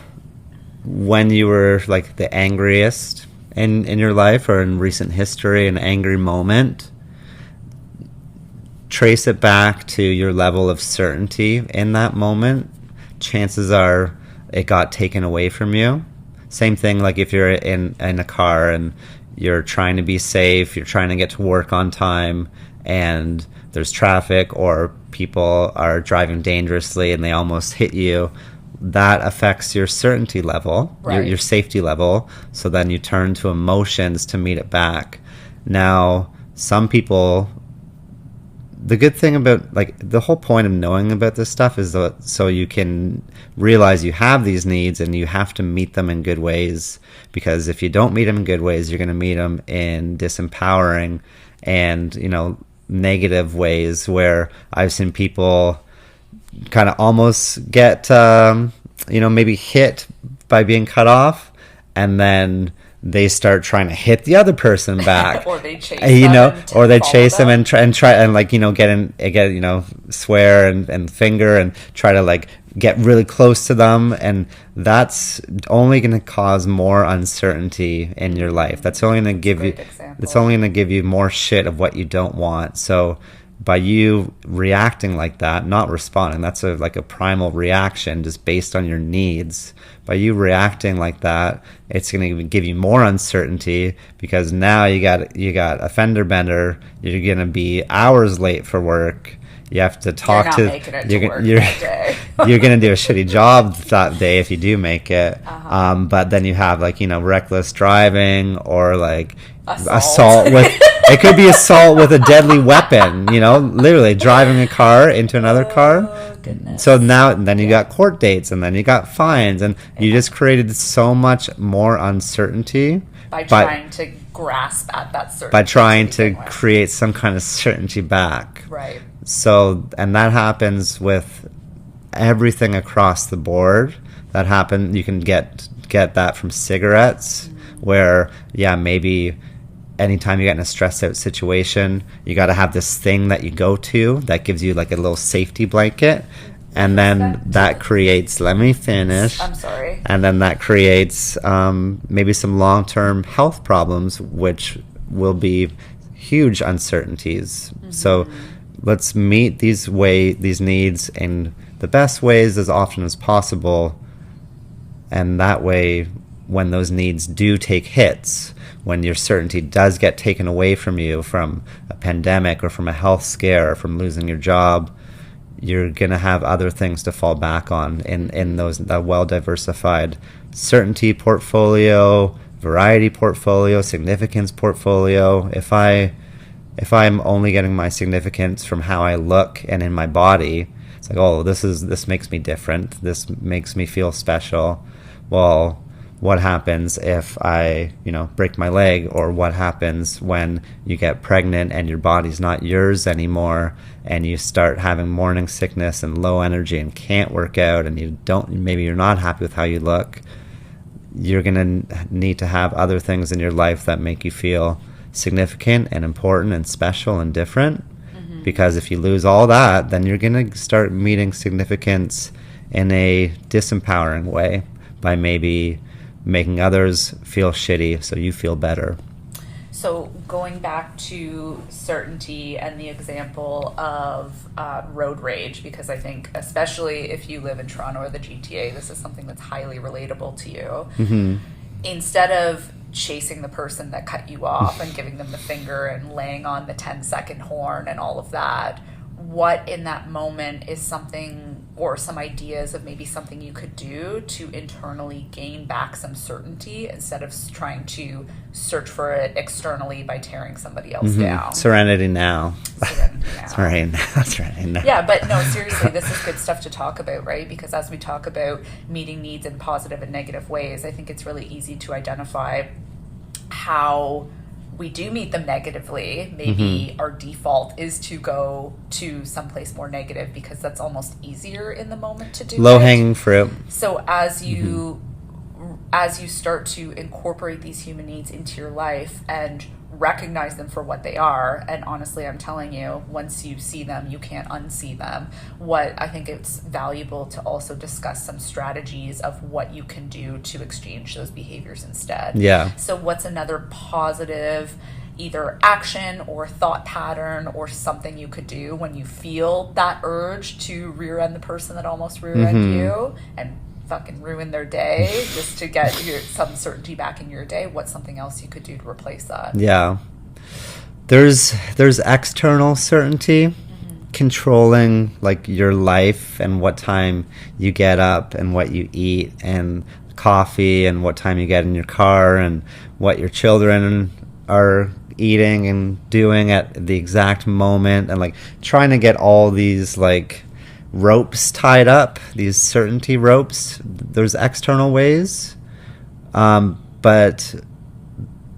[SPEAKER 2] when you were like the angriest in your life or in recent history, an angry moment, trace it back to your level of certainty in that moment. Chances are it got taken away from you. Same thing like if you're in a car and you're trying to be safe, you're trying to get to work on time, and there's traffic or people are driving dangerously and they almost hit you. That affects your certainty level,
[SPEAKER 1] right.
[SPEAKER 2] your safety level. So then you turn to emotions to meet it back. Now, some people, the good thing about, like, the whole point of knowing about this stuff is that so you can realize you have these needs and you have to meet them in good ways, because if you don't meet them in good ways, you're going to meet them in disempowering and, negative ways, where I've seen people kind of almost get, maybe hit by being cut off, and then they start trying to hit the other person back,
[SPEAKER 1] or they chase them,
[SPEAKER 2] and try and like get swear and finger and try to like get really close to them, and that's only going to cause more uncertainty in your life. That's only going to give you more shit of what you don't want. So by you reacting like that, not responding, that's like a primal reaction just based on your needs. By you reacting like that, it's going to give you more uncertainty, because now you got a fender bender. You're going to be hours late for work. You have to talk
[SPEAKER 1] you're not making it to work that day.
[SPEAKER 2] You're going to do a shitty job that day if you do make it. But then you have like, reckless driving, or like assault with it could be assault with a deadly weapon, literally driving a car into another car.
[SPEAKER 1] Goodness.
[SPEAKER 2] So then you got court dates, and then you got fines, and you just created so much more uncertainty
[SPEAKER 1] by trying to grasp at that certainty.
[SPEAKER 2] By trying to create some kind of certainty back.
[SPEAKER 1] Right.
[SPEAKER 2] So, and that happens with everything across the board. That happen. You can get that from cigarettes, where maybe anytime you get in a stressed out situation, you got to have this thing that you go to that gives you like a little safety blanket, and then that creates. Let me finish.
[SPEAKER 1] I'm sorry.
[SPEAKER 2] And then that creates maybe some long-term health problems, which will be huge uncertainties. So let's meet these needs in the best ways as often as possible, and that way, when those needs do take hits, when your certainty does get taken away from you from a pandemic or from a health scare or from losing your job, you're going to have other things to fall back on in that well-diversified certainty portfolio, variety portfolio, significance portfolio. If I'm only getting my significance from how I look and in my body, it's like, oh, this makes me different. This makes me feel special. Well, what happens if I, break my leg? Or what happens when you get pregnant and your body's not yours anymore, and you start having morning sickness and low energy and can't work out, and maybe you're not happy with how you look? You're going to need to have other things in your life that make you feel significant and important and special and different. Because if you lose all that, then you're going to start meeting significance in a disempowering way, by maybe making others feel shitty so you feel better.
[SPEAKER 1] So going back to certainty and the example of road rage, because I think especially if you live in Toronto or the GTA, this is something that's highly relatable to you. Instead of chasing the person that cut you off and giving them the finger and laying on the 10-second horn and all of that, what in that moment is something, or some ideas of maybe something you could do to internally gain back some certainty, instead of trying to search for it externally by tearing somebody else down?
[SPEAKER 2] Serenity now.
[SPEAKER 1] Serenity now.
[SPEAKER 2] Serenity now.
[SPEAKER 1] Yeah, but no, seriously, this is good stuff to talk about, right? Because as we talk about meeting needs in positive and negative ways, I think it's really easy to identify how we do meet them negatively. Maybe our default is to go to someplace more negative, because that's almost easier in the moment to do.
[SPEAKER 2] Low-hanging fruit.
[SPEAKER 1] So as you start to incorporate these human needs into your life and recognize them for what they are, and honestly, I'm telling you, once you see them, you can't unsee them. What I think it's valuable to also discuss some strategies of what you can do to exchange those behaviors instead.
[SPEAKER 2] Yeah.
[SPEAKER 1] So what's another positive either action or thought pattern or something you could do when you feel that urge to rear end the person that almost rear end you and fucking ruin their day just to get some certainty back in your day? What's something else you could do to replace that?
[SPEAKER 2] Yeah. There's external certainty, controlling like your life and what time you get up and what you eat and coffee and what time you get in your car and what your children are eating and doing at the exact moment, and like trying to get all these like ropes tied up, these certainty ropes. There's external ways, but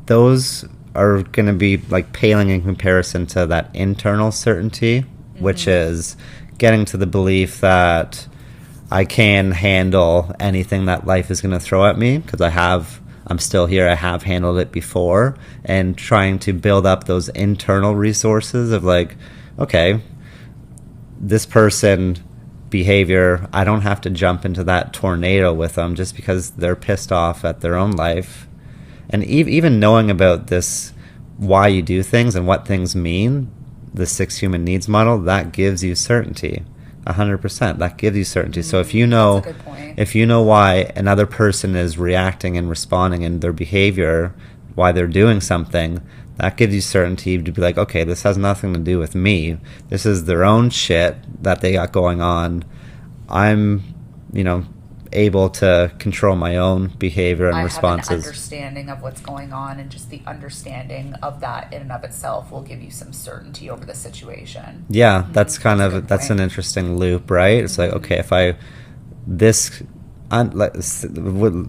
[SPEAKER 2] those are going to be like paling in comparison to that internal certainty, which is getting to the belief that I can handle anything that life is going to throw at me, because I'm still here, I have handled it before, and trying to build up those internal resources of like, okay, this person behavior, I don't have to jump into that tornado with them just because they're pissed off at their own life. And even knowing about this, why you do things and what things mean, the 6 human needs model, that gives you certainty. 100%. That gives you certainty. So if you know,
[SPEAKER 1] That's a good point.
[SPEAKER 2] if you know why another person is reacting and responding in their behavior, why they're doing something, that gives you certainty to be like, okay, this has nothing to do with me. This is their own shit that they got going on. I'm, able to control my own behavior and responses.
[SPEAKER 1] I have an understanding of what's going on, and just the understanding of that in and of itself will give you some certainty over the situation.
[SPEAKER 2] Yeah, that's kind
[SPEAKER 1] That's a
[SPEAKER 2] of,
[SPEAKER 1] good
[SPEAKER 2] that's
[SPEAKER 1] point.
[SPEAKER 2] an interesting loop, right? It's like, okay, if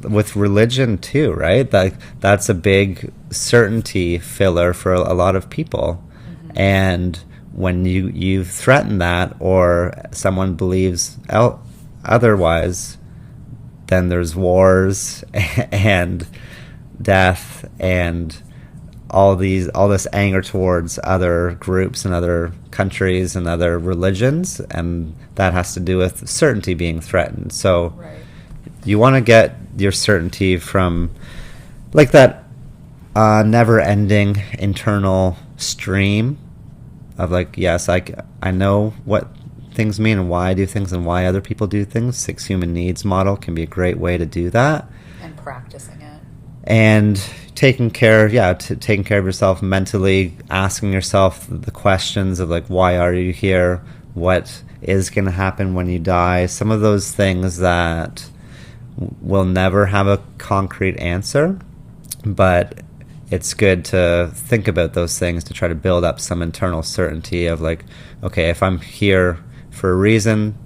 [SPEAKER 2] with religion too, right? That's a big certainty filler for a lot of people. And when you threaten that, or someone believes otherwise, then there's wars and death and all this anger towards other groups and other countries and other religions, and that has to do with certainty being threatened. So
[SPEAKER 1] Right.
[SPEAKER 2] you want to get your certainty from like that never-ending internal stream of like, yes, I know what things mean and why I do things and why other people do things. 6 human needs model can be a great way to do that.
[SPEAKER 1] And practicing it.
[SPEAKER 2] And taking care of yourself mentally, asking yourself the questions of like, why are you here? What is going to happen when you die? Some of those things that will never have a concrete answer, but it's good to think about those things to try to build up some internal certainty of like, okay, if I'm here for a reason,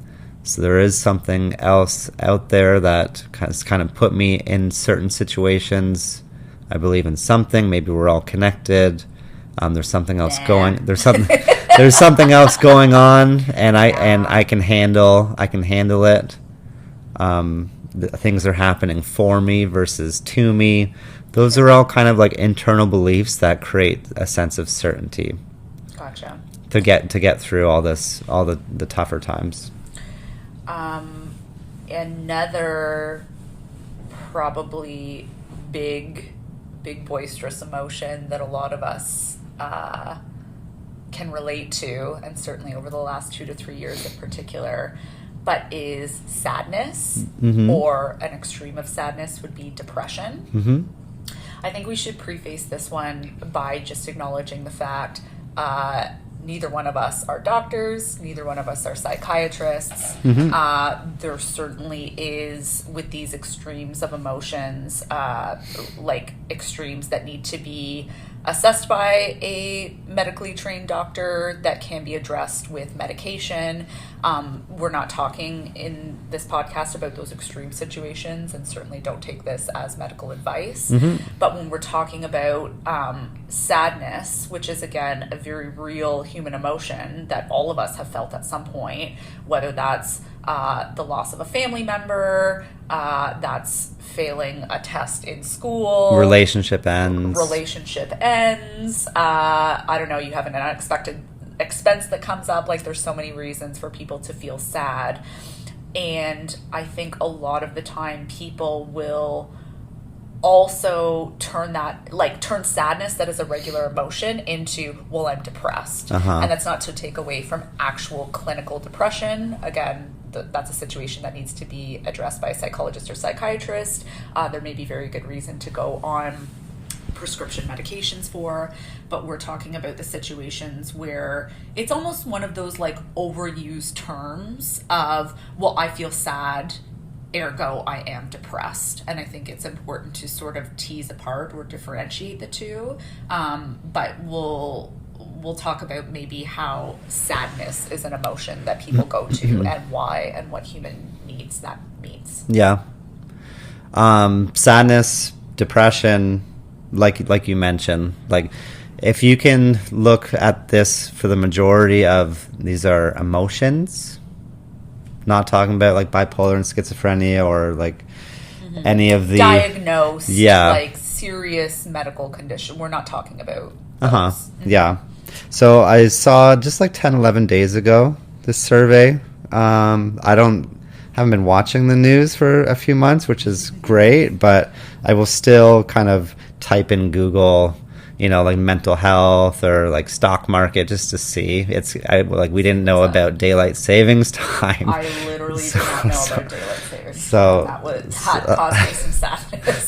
[SPEAKER 2] so there is something else out there that has kind of put me in certain situations. I believe in something. Maybe we're all connected. There's something else going. There's something else going on, and I can handle it. Things are happening for me versus to me. Those are all kind of like internal beliefs that create a sense of certainty.
[SPEAKER 1] Gotcha.
[SPEAKER 2] To get through all the tougher times.
[SPEAKER 1] Another probably big boisterous emotion that a lot of us can relate to, and certainly over the last 2 to 3 years in particular, but is sadness, or an extreme of sadness would be depression.
[SPEAKER 2] Mm-hmm.
[SPEAKER 1] I think we should preface this one by just acknowledging the fact neither one of us are doctors, neither one of us are psychiatrists. There certainly is, with these extremes of emotions, like extremes that need to be assessed by a medically trained doctor, that can be addressed with medication. We're not talking in this podcast about those extreme situations, and certainly don't take this as medical advice. But when we're talking about sadness, which is again a very real human emotion that all of us have felt at some point, whether that's the loss of a family member, that's failing a test in school,
[SPEAKER 2] Relationship ends.
[SPEAKER 1] I don't know, you have an unexpected expense that comes up. Like, there's so many reasons for people to feel sad. And I think a lot of the time people will also turn sadness that is a regular emotion into, well, I'm depressed. And that's not to take away from actual clinical depression. Again, that's a situation that needs to be addressed by a psychologist or psychiatrist. There may be very good reason to go on prescription medications for, but we're talking about the situations where it's almost one of those like overused terms of, well, I feel sad, ergo I am depressed. And I think it's important to sort of tease apart or differentiate the two. But we'll talk about maybe how sadness is an emotion that people go to and why, and what human needs that means.
[SPEAKER 2] Yeah. Sadness, depression, like you mentioned, like if you can look at this for the majority of these are emotions, not talking about like bipolar and schizophrenia or like any of the
[SPEAKER 1] diagnosed like serious medical condition. We're not talking about those.
[SPEAKER 2] Yeah. So I saw just like 10-11 days ago this survey. Haven't been watching the news for a few months, which is great, but I will still kind of type in Google, like mental health or like stock market, just to see. We didn't know about daylight savings time.
[SPEAKER 1] I literally did not know about daylight savings.
[SPEAKER 2] So
[SPEAKER 1] That caused me some sadness.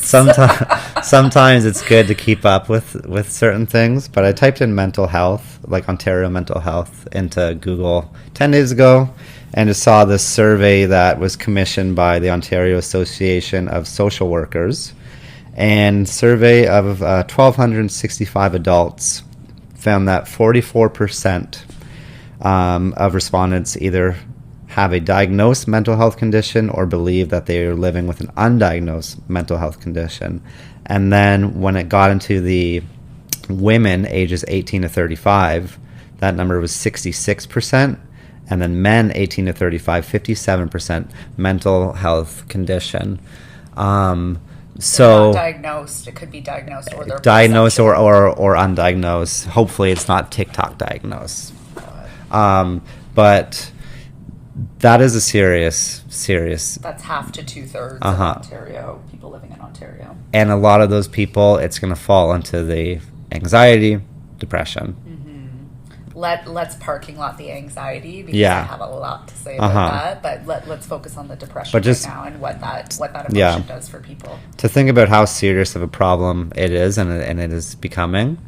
[SPEAKER 2] Sometimes it's good to keep up with certain things. But I typed in mental health, like Ontario mental health, into Google 10 days ago, and just saw this survey that was commissioned by the Ontario Association of Social Workers. And survey of 1,265 adults found that 44% of respondents either have a diagnosed mental health condition or believe that they are living with an undiagnosed mental health condition. And then when it got into the women ages 18 to 35, that number was 66%. And then men 18 to 35, 57% mental health condition.
[SPEAKER 1] So not diagnosed. It could be diagnosed or they're
[SPEAKER 2] diagnosed or undiagnosed. Hopefully, it's not TikTok diagnosed. But that is a serious.
[SPEAKER 1] That's half to 2/3 of Ontario, people living in Ontario.
[SPEAKER 2] And a lot of those people, it's going to fall into the anxiety, depression.
[SPEAKER 1] Let's parking lot the anxiety, because I have a lot to say about that. But let's focus on the depression right now and what that emotion does for people.
[SPEAKER 2] To think about how serious of a problem it is, and it is becoming,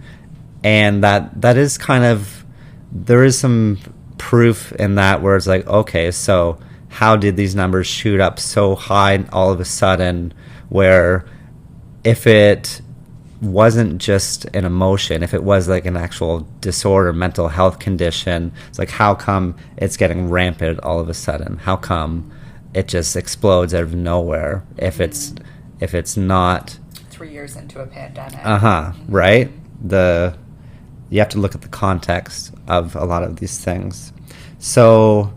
[SPEAKER 2] and that is kind of, there is some proof in that where it's like, okay, so how did these numbers shoot up so high all of a sudden, where if it wasn't just an emotion, if it was like an actual disorder, mental health condition, it's like, how come it's getting rampant all of a sudden? How come it just explodes out of nowhere if it's not
[SPEAKER 1] 3 years into a pandemic?
[SPEAKER 2] Right? You have to look at the context of a lot of these things. So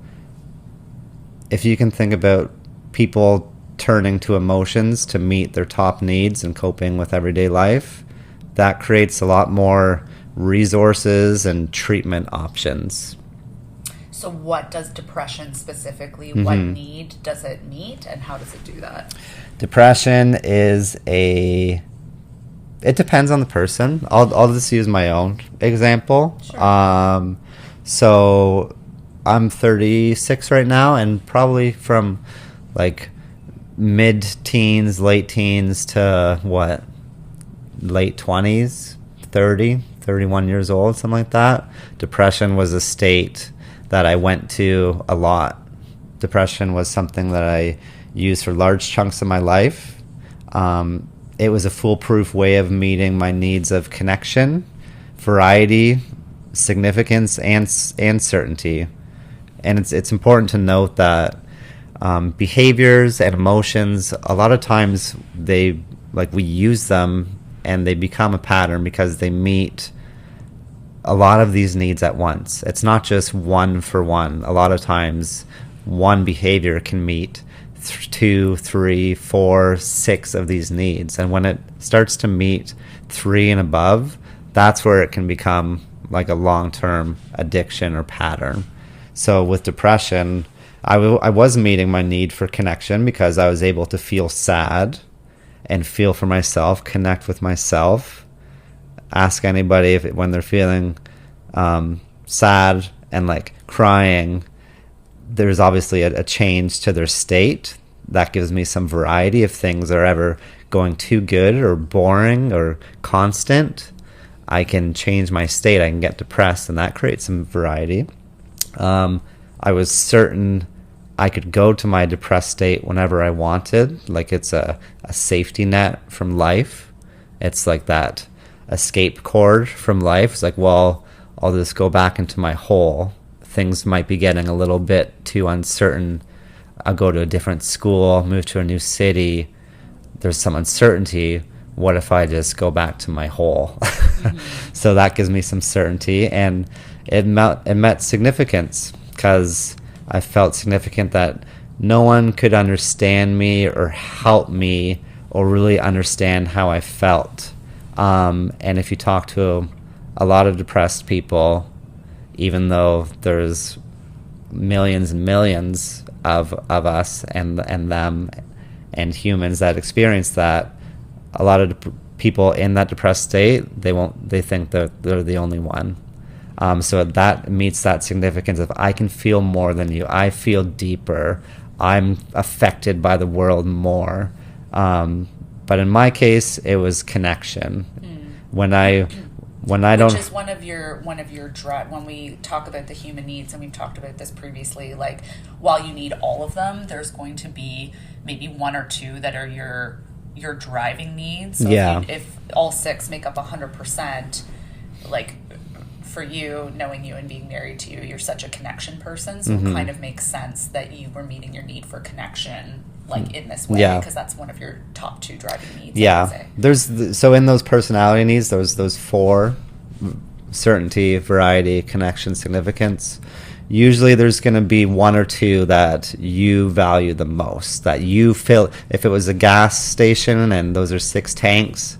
[SPEAKER 2] if you can think about people turning to emotions to meet their top needs and coping with everyday life, that creates a lot more resources and treatment options.
[SPEAKER 1] So what does depression specifically, what need does it meet, and how does it do that? Depression
[SPEAKER 2] it depends on the person. I'll just use my own example.
[SPEAKER 1] Sure.
[SPEAKER 2] So I'm 36 right now, and probably from like mid-teens, late teens to late 20s, 30, 31 years old, something like that. Depression was a state that I went to a lot. Depression was something that I used for large chunks of my life. It was a foolproof way of meeting my needs of connection, variety, significance, and certainty. And it's important to note that behaviors and emotions, a lot of times we use them and they become a pattern because they meet a lot of these needs at once. It's not just one for one. A lot of times one behavior can meet 2, 3, 4, 6 of these needs. And when it starts to meet 3 and above, that's where it can become like a long-term addiction or pattern. So with depression, I was meeting my need for connection because I was able to feel sad and feel for myself, connect with myself, ask anybody when they're feeling sad and like crying, there's obviously a change to their state. That gives me some variety. If things are ever going too good or boring or constant, I can change my state. I can get depressed, and that creates some variety. I was certain I could go to my depressed state whenever I wanted. Like it's a safety net from life. It's like that escape cord from life. It's like, well, I'll just go back into my hole. Things might be getting a little bit too uncertain. I'll go to a different school, move to a new city. There's some uncertainty. What if I just go back to my hole? So that gives me some certainty, and it met significance because I felt significant that no one could understand me or help me or really understand how I felt. And if you talk to a lot of depressed people, even though there's millions and millions of us and them and humans that experience that, a lot of people in that depressed state, they think that they're the only one. So that meets that significance of, I can feel more than you. I feel deeper. I'm affected by the world more. But in my case, it was connection. When I don't,
[SPEAKER 1] which is one of your when we talk about the human needs, and we've talked about this previously, like, while you need all of them, there's going to be maybe one or two that are your driving needs. So if all six make up 100%, like, for you, knowing you and being married to you, you're such a connection person, so it kind of makes sense that you were meeting your need for connection, like, in this way, because that's one of your top two driving needs.
[SPEAKER 2] So in those personality needs, those four: certainty, variety, connection, significance. Usually there's going to be one or two that you value the most, that you feel. If it was a gas station and those are 6 tanks,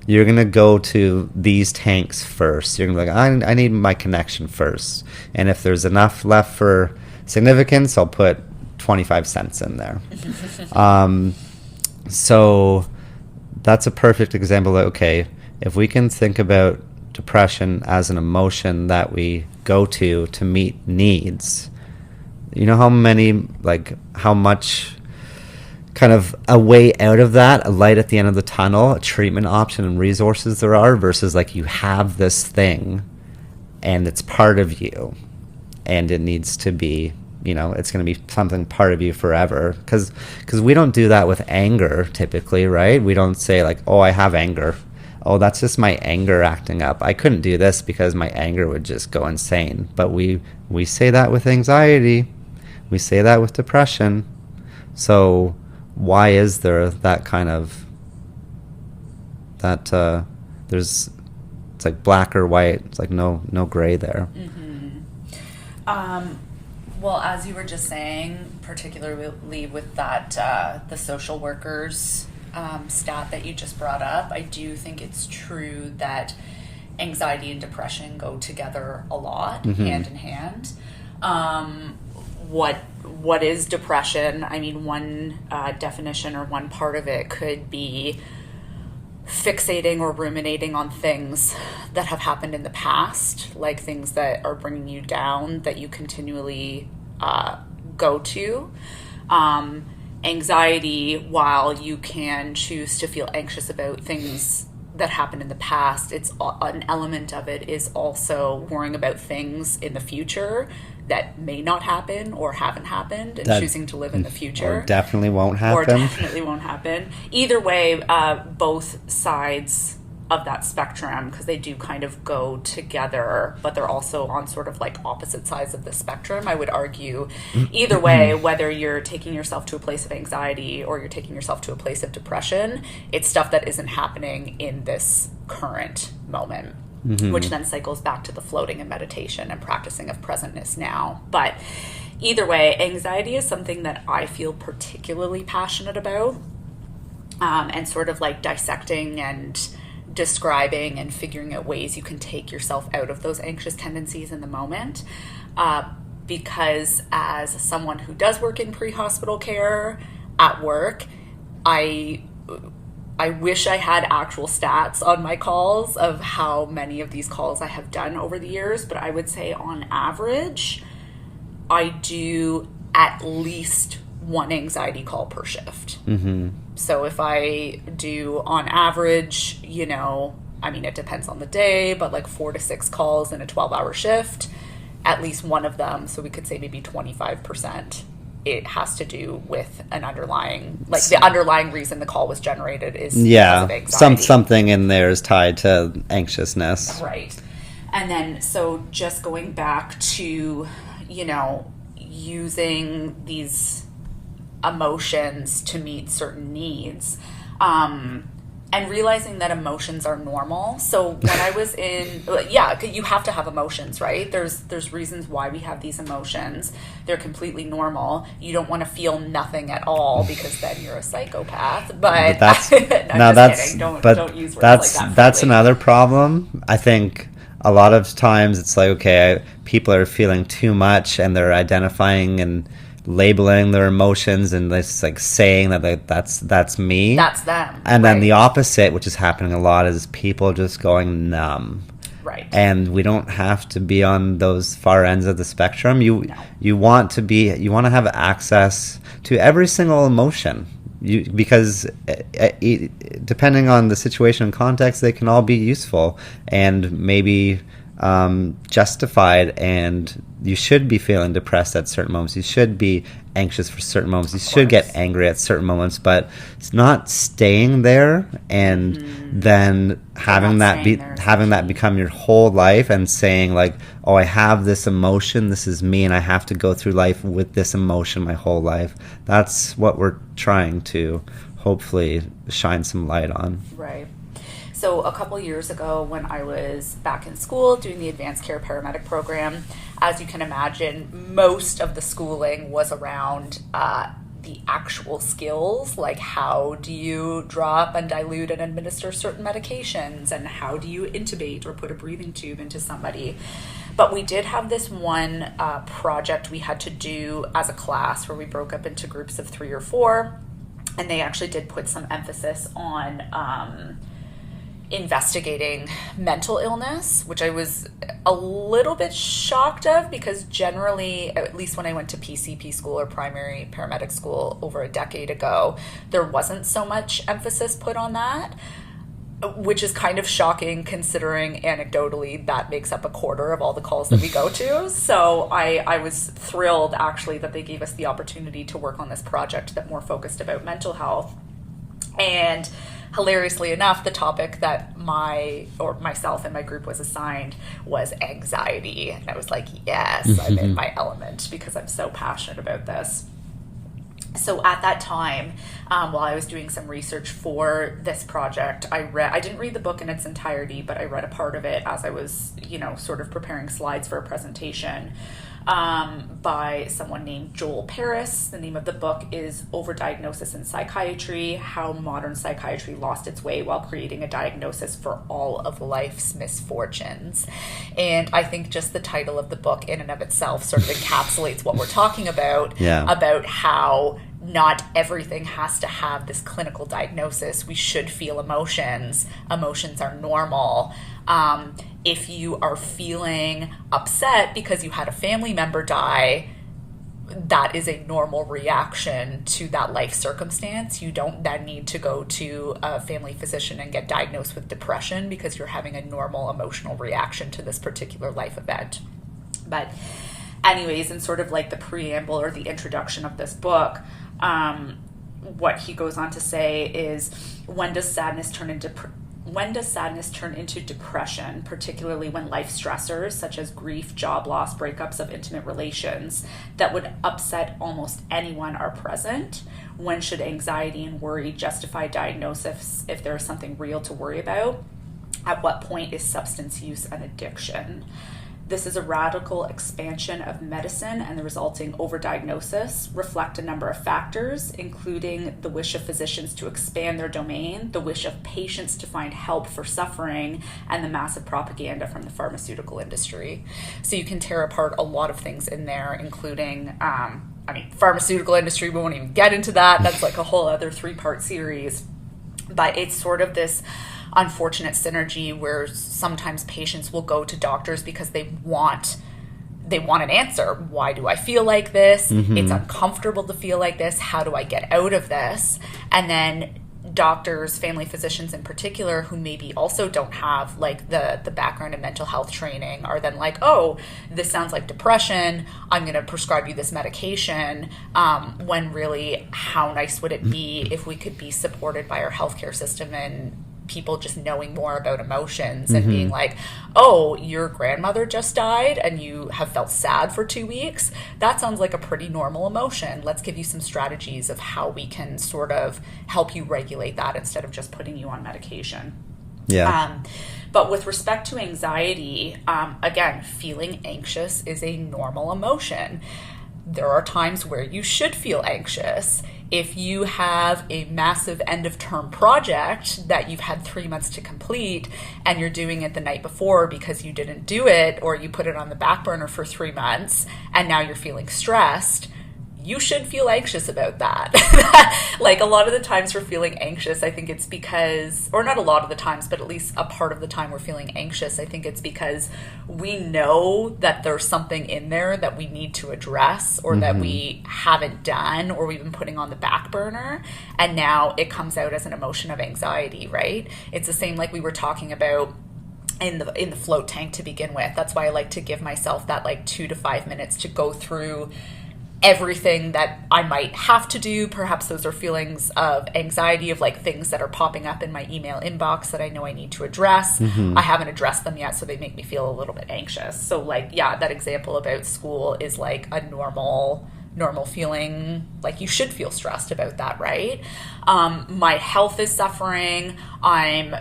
[SPEAKER 2] you're going to go to these tanks first. You're going to be like, I need my connection first. And if there's enough left for significance, I'll put 25 cents in there. So that's a perfect example of, okay, if we can think about depression as an emotion that we go to meet needs, you know how much kind of a way out of that, a light at the end of the tunnel, a treatment option and resources there are, versus like, you have this thing and it's part of you and it needs to be, it's going to be something part of you forever. Because we don't do that with anger typically, right? We don't say like, oh, I have anger. Oh, that's just my anger acting up. I couldn't do this because my anger would just go insane. But we say that with anxiety. We say that with depression. So why is there that kind of, it's like black or white, it's like no gray there.
[SPEAKER 1] Well, as you were just saying, particularly with that the social workers stat that you just brought up, I do think it's true that anxiety and depression go together a lot, hand in hand. What is depression? I mean, one definition or one part of it could be fixating or ruminating on things that have happened in the past, like things that are bringing you down that you continually go to. Anxiety, while you can choose to feel anxious about things that happened in the past, it's an element of it is also worrying about things in the future that may not happen or haven't happened, and choosing to live in the future.
[SPEAKER 2] Or definitely won't happen. Either way, both sides of that spectrum, because they do kind of go together, but they're also on sort of like opposite sides of the spectrum. I would argue either way, whether you're taking yourself to a place of anxiety or you're taking yourself to a place of depression, it's stuff that isn't happening in this current moment. Which then cycles back to the floating and meditation and practicing of presentness now. But either way, anxiety is something that I feel particularly passionate about, and sort of like dissecting and describing and figuring out ways you can take yourself out of those anxious tendencies in the moment. Because as someone who does work in pre-hospital care at work, I wish I had actual stats on my calls of how many of these calls I have done over the years, but I would say on average, I do at least one anxiety call per shift. So if I do on average, it depends on the day, but like 4 to 6 calls in a 12-hour shift, at least one of them, so we could say maybe 25%. It has to do with an underlying, like the underlying reason the call was generated is because of anxiety. Something in there is tied to anxiousness.
[SPEAKER 1] Right. And then, so just going back to, using these emotions to meet certain needs, and realizing that emotions are normal. So when I was in, you have to have emotions, right? There's reasons why we have these emotions. They're completely normal. You don't want to feel nothing at all because then you're a psychopath. But
[SPEAKER 2] that's
[SPEAKER 1] kidding. Don't use words like that.
[SPEAKER 2] That's another problem. I think a lot of times it's like, okay, people are feeling too much and they're identifying and labeling their emotions and just like saying that that's me.
[SPEAKER 1] That's them.
[SPEAKER 2] And then the opposite, which is happening a lot, is people just going numb.
[SPEAKER 1] Right.
[SPEAKER 2] And we don't have to be on those far ends of the spectrum. You want to have access to every single emotion. Because depending on the situation and context, they can all be useful and maybe justified, and you should be feeling depressed at certain moments. You should be anxious for certain moments. You should get angry at certain moments, but it's not staying there and then having that become your whole life and saying like, oh, I have this emotion, this is me, and I have to go through life with this emotion my whole life. That's what we're trying to hopefully shine some light on.
[SPEAKER 1] Right. So a couple years ago when I was back in school doing the advanced care paramedic program, as you can imagine, most of the schooling was around the actual skills, like how do you drop and dilute and administer certain medications, and how do you intubate or put a breathing tube into somebody. But we did have this one project we had to do as a class where we broke up into groups of 3 or 4, and they actually did put some emphasis on investigating mental illness, which I was a little bit shocked of, because generally, at least when I went to PCP school or primary paramedic school over a decade ago, there wasn't so much emphasis put on that, which is kind of shocking considering anecdotally that makes up a quarter of all the calls that we go to. So I was thrilled actually that they gave us the opportunity to work on this project that more focused about mental health. And hilariously enough, the topic that myself and my group was assigned was anxiety. And I was like, yes, I'm in my element because I'm so passionate about this. So at that time, while I was doing some research for this project, I didn't read the book in its entirety, but I read a part of it as I was, sort of preparing slides for a presentation by someone named Joel Paris. The name of the book is Overdiagnosis in Psychiatry: How Modern Psychiatry Lost Its Way While Creating a Diagnosis for All of Life's Misfortunes. And I think just the title of the book in and of itself sort of encapsulates what we're talking about, about how not everything has to have this clinical diagnosis. We should feel emotions. Emotions are normal. If you are feeling upset because you had a family member die, that is a normal reaction to that life circumstance. You don't then need to go to a family physician and get diagnosed with depression because you're having a normal emotional reaction to this particular life event. But anyways, in sort of like the preamble or the introduction of this book, what he goes on to say is, when does sadness turn into depression, particularly when life stressors such as grief, job loss, breakups of intimate relations that would upset almost anyone are present? When should anxiety and worry justify diagnosis if there is something real to worry about? At what point is substance use an addiction? This is a radical expansion of medicine, and the resulting overdiagnosis reflect a number of factors, including the wish of physicians to expand their domain, the wish of patients to find help for suffering, and the massive propaganda from the pharmaceutical industry. So you can tear apart a lot of things in there, including, pharmaceutical industry, we won't even get into that. That's like a whole other 3-part series. But it's sort of this unfortunate synergy where sometimes patients will go to doctors because they want an answer. Why do I feel like this? It's uncomfortable to feel like this. How do I get out of this? And then doctors, family physicians in particular, who maybe also don't have like the background in mental health training, are then like, oh, this sounds like depression, I'm going to prescribe you this medication, when really, how nice would it be if we could be supported by our healthcare system and people just knowing more about emotions and being like, oh, your grandmother just died and you have felt sad for 2 weeks? That sounds like a pretty normal emotion. Let's give you some strategies of how we can sort of help you regulate that instead of just putting you on medication. But with respect to anxiety, again, feeling anxious is a normal emotion. There are times where you should feel anxious. If you have a massive end-of-term project that you've had 3 months to complete and you're doing it the night before because you didn't do it, or you put it on the back burner for 3 months and now you're feeling stressed, you should feel anxious about that. Like a lot of the times we're feeling anxious, I think it's because, or not a lot of the times, but at least a part of the time we're feeling anxious, I think it's because we know that there's something in there that we need to address, or that we haven't done, or we've been putting on the back burner, and now it comes out as an emotion of anxiety, right? It's the same like we were talking about in the float tank to begin with. That's why I like to give myself that like 2 to 5 minutes to go through everything that I might have to do. Perhaps those are feelings of anxiety, of like things that are popping up in my email inbox that I know I need to address. I haven't addressed them yet, so they make me feel a little bit anxious. So like, yeah, that example about school is like a normal feeling. Like you should feel stressed about that, right? My health is suffering. I'm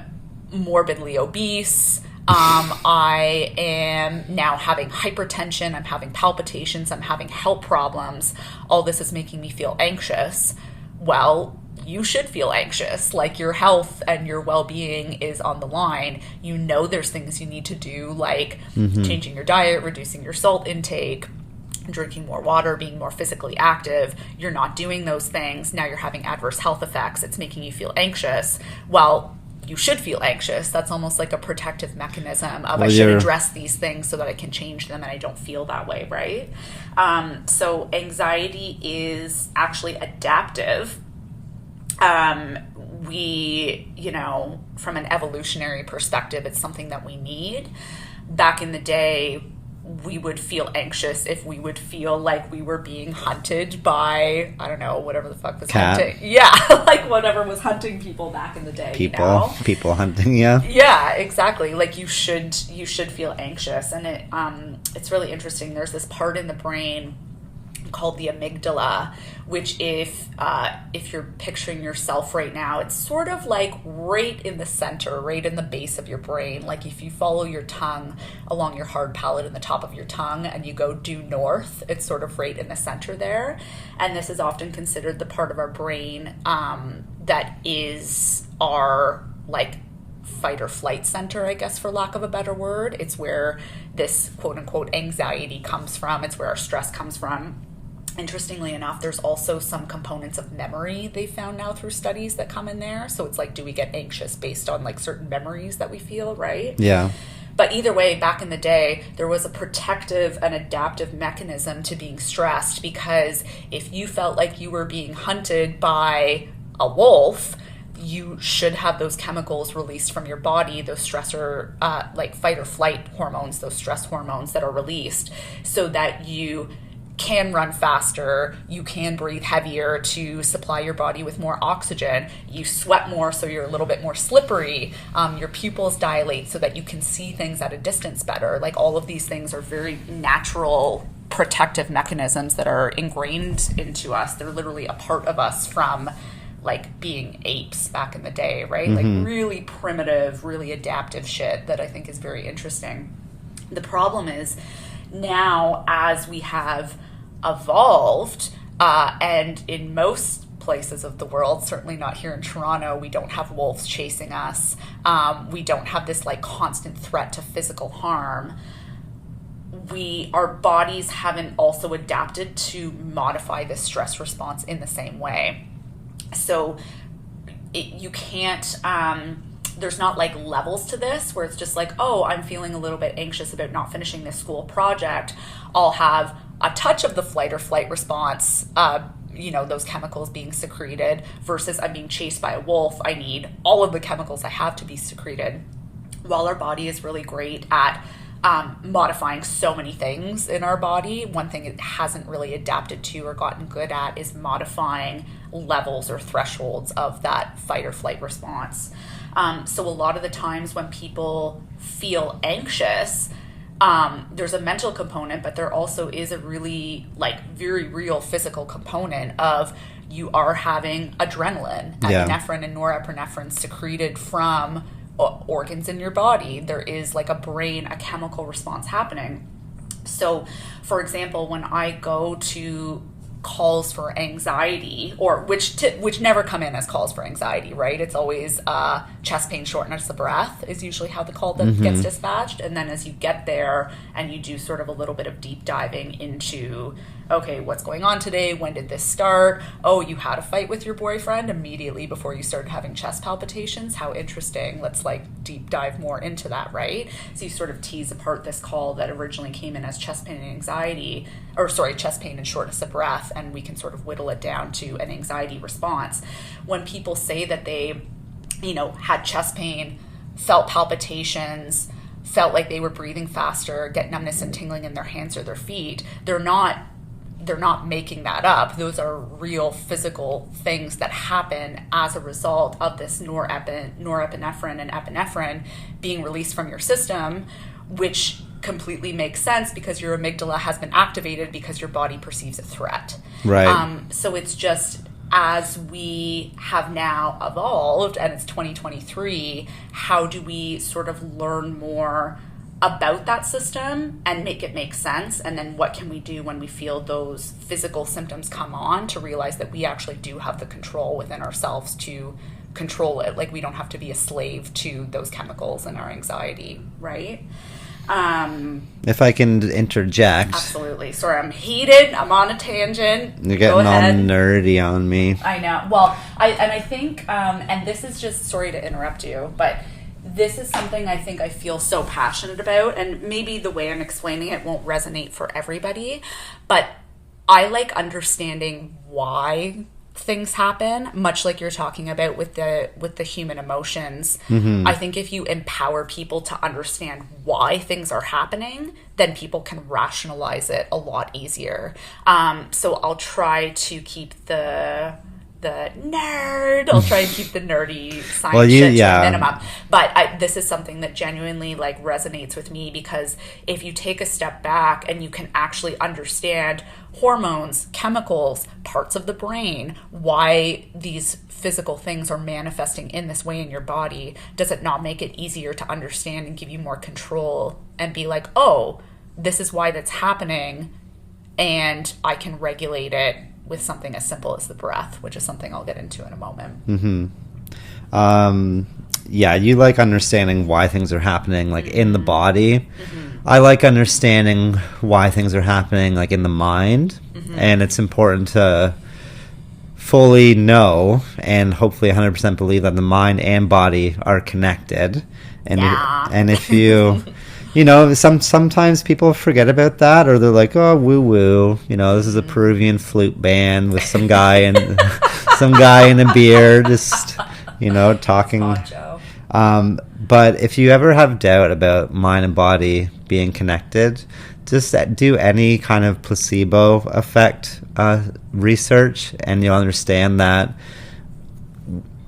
[SPEAKER 1] morbidly obese. I am now having hypertension, I'm having palpitations, I'm having heart problems. All this is making me feel anxious. Well, you should feel anxious. Like your health and your well-being is on the line. You know there's things you need to do, like changing your diet, reducing your salt intake, drinking more water, being more physically active. You're not doing those things. Now you're having adverse health effects. It's making you feel anxious. Well, you should feel anxious. That's almost like a protective mechanism of I should address these things so that I can change them and I don't feel that way, right? So anxiety is actually adaptive. We, from an evolutionary perspective, it's something that we need. Back in the day, we would feel anxious if we would feel like we were being hunted by, I don't know, whatever the fuck was hunting. Yeah, like whatever was hunting people back in the day.
[SPEAKER 2] People hunting, yeah.
[SPEAKER 1] Yeah, exactly. Like you should feel anxious. And it's really interesting. There's this part in the brain called the amygdala, which if you're picturing yourself right now, it's sort of like right in the center, right in the base of your brain. Like if you follow your tongue along your hard palate and the top of your tongue and you go due north, it's sort of right in the center there. And this is often considered the part of our brain that is our like fight or flight center, I guess, for lack of a better word. It's where this quote unquote anxiety comes from. It's where our stress comes from. Interestingly enough, there's also some components of memory they found now through studies that come in there. So it's like, do we get anxious based on like certain memories that we feel, right?
[SPEAKER 2] Yeah.
[SPEAKER 1] But either way, back in the day, there was a protective and adaptive mechanism to being stressed, because if you felt like you were being hunted by a wolf, you should have those chemicals released from your body, those stressor, like fight or flight hormones, those stress hormones that are released, so that you can run faster, you can breathe heavier to supply your body with more oxygen, you sweat more so you're a little bit more slippery, your pupils dilate so that you can see things at a distance better. Like all of these things are very natural protective mechanisms that are ingrained into us. They're literally a part of us from like being apes back in the day, right? Like really primitive, really adaptive shit that I think is very interesting. The problem is now, as we have evolved, and in most places of the world, certainly not here in Toronto, we don't have wolves chasing us. We don't have this like constant threat to physical harm. Our bodies haven't also adapted to modify this stress response in the same way. So you can't, there's not like levels to this where it's just like, oh, I'm feeling a little bit anxious about not finishing this school project. I'll have a touch of the flight or flight response, those chemicals being secreted, versus I'm being chased by a wolf. I need all of the chemicals I have to be secreted. While our body is really great at modifying so many things in our body, one thing it hasn't really adapted to or gotten good at is modifying levels or thresholds of that fight or flight response. So a lot of the times when people feel anxious, there's a mental component, but there also is a really like very real physical component of you are having adrenaline, epinephrine and norepinephrine secreted from organs in your body. There is like a chemical response happening. So for example, when I go to calls for anxiety, or which never come in as calls for anxiety, right? It's always chest pain, shortness of breath is usually how the call that gets dispatched. And then as you get there and you do sort of a little bit of deep diving into, okay, what's going on today? When did this start? Oh, you had a fight with your boyfriend immediately before you started having chest palpitations. How interesting. Let's like deep dive more into that, right? So you sort of tease apart this call that originally came in as chest pain and anxiety, or sorry, chest pain and shortness of breath, and we can sort of whittle it down to an anxiety response. When people say that they, had chest pain, felt palpitations, felt like they were breathing faster, get numbness and tingling in their hands or their feet, they're not making that up. Those are real physical things that happen as a result of this norepinephrine and epinephrine being released from your system, which completely makes sense because your amygdala has been activated because your body perceives a threat.
[SPEAKER 2] Right.
[SPEAKER 1] So it's just, as we have now evolved, and it's 2023, how do we sort of learn more about that system and make it make sense? And then what can we do when we feel those physical symptoms come on to realize that we actually do have the control within ourselves to control it? Like, we don't have to be a slave to those chemicals and our anxiety, right?
[SPEAKER 2] If I can interject.
[SPEAKER 1] Absolutely. Sorry, I'm heated. I'm on a tangent.
[SPEAKER 2] You're getting all nerdy on me.
[SPEAKER 1] I know. Well, I think, and this is just, sorry to interrupt you, but this is something I think I feel so passionate about, and maybe the way I'm explaining it won't resonate for everybody, but I like understanding why things happen, much like you're talking about with the human emotions. I think if you empower people to understand why things are happening, then people can rationalize it a lot easier. So I'll try to keep the nerd. I'll try and keep the nerdy science shit to a minimum. But this is something that genuinely like resonates with me, because if you take a step back and you can actually understand hormones, chemicals, parts of the brain, why these physical things are manifesting in this way in your body, does it not make it easier to understand and give you more control and be like, oh, this is why that's happening, and I can regulate it with something as simple as the breath, which is something I'll get into in a moment.
[SPEAKER 2] Yeah, you like understanding why things are happening, like in the body. I like understanding why things are happening, like in the mind. And it's important to fully know and hopefully 100% believe that the mind and body are connected. And if you... sometimes people forget about that, or they're like, "Oh, woo woo." This is a Peruvian flute band with some guy and some guy in a beard, just talking. But if you ever have doubt about mind and body being connected, just do any kind of placebo effect research, and you'll understand that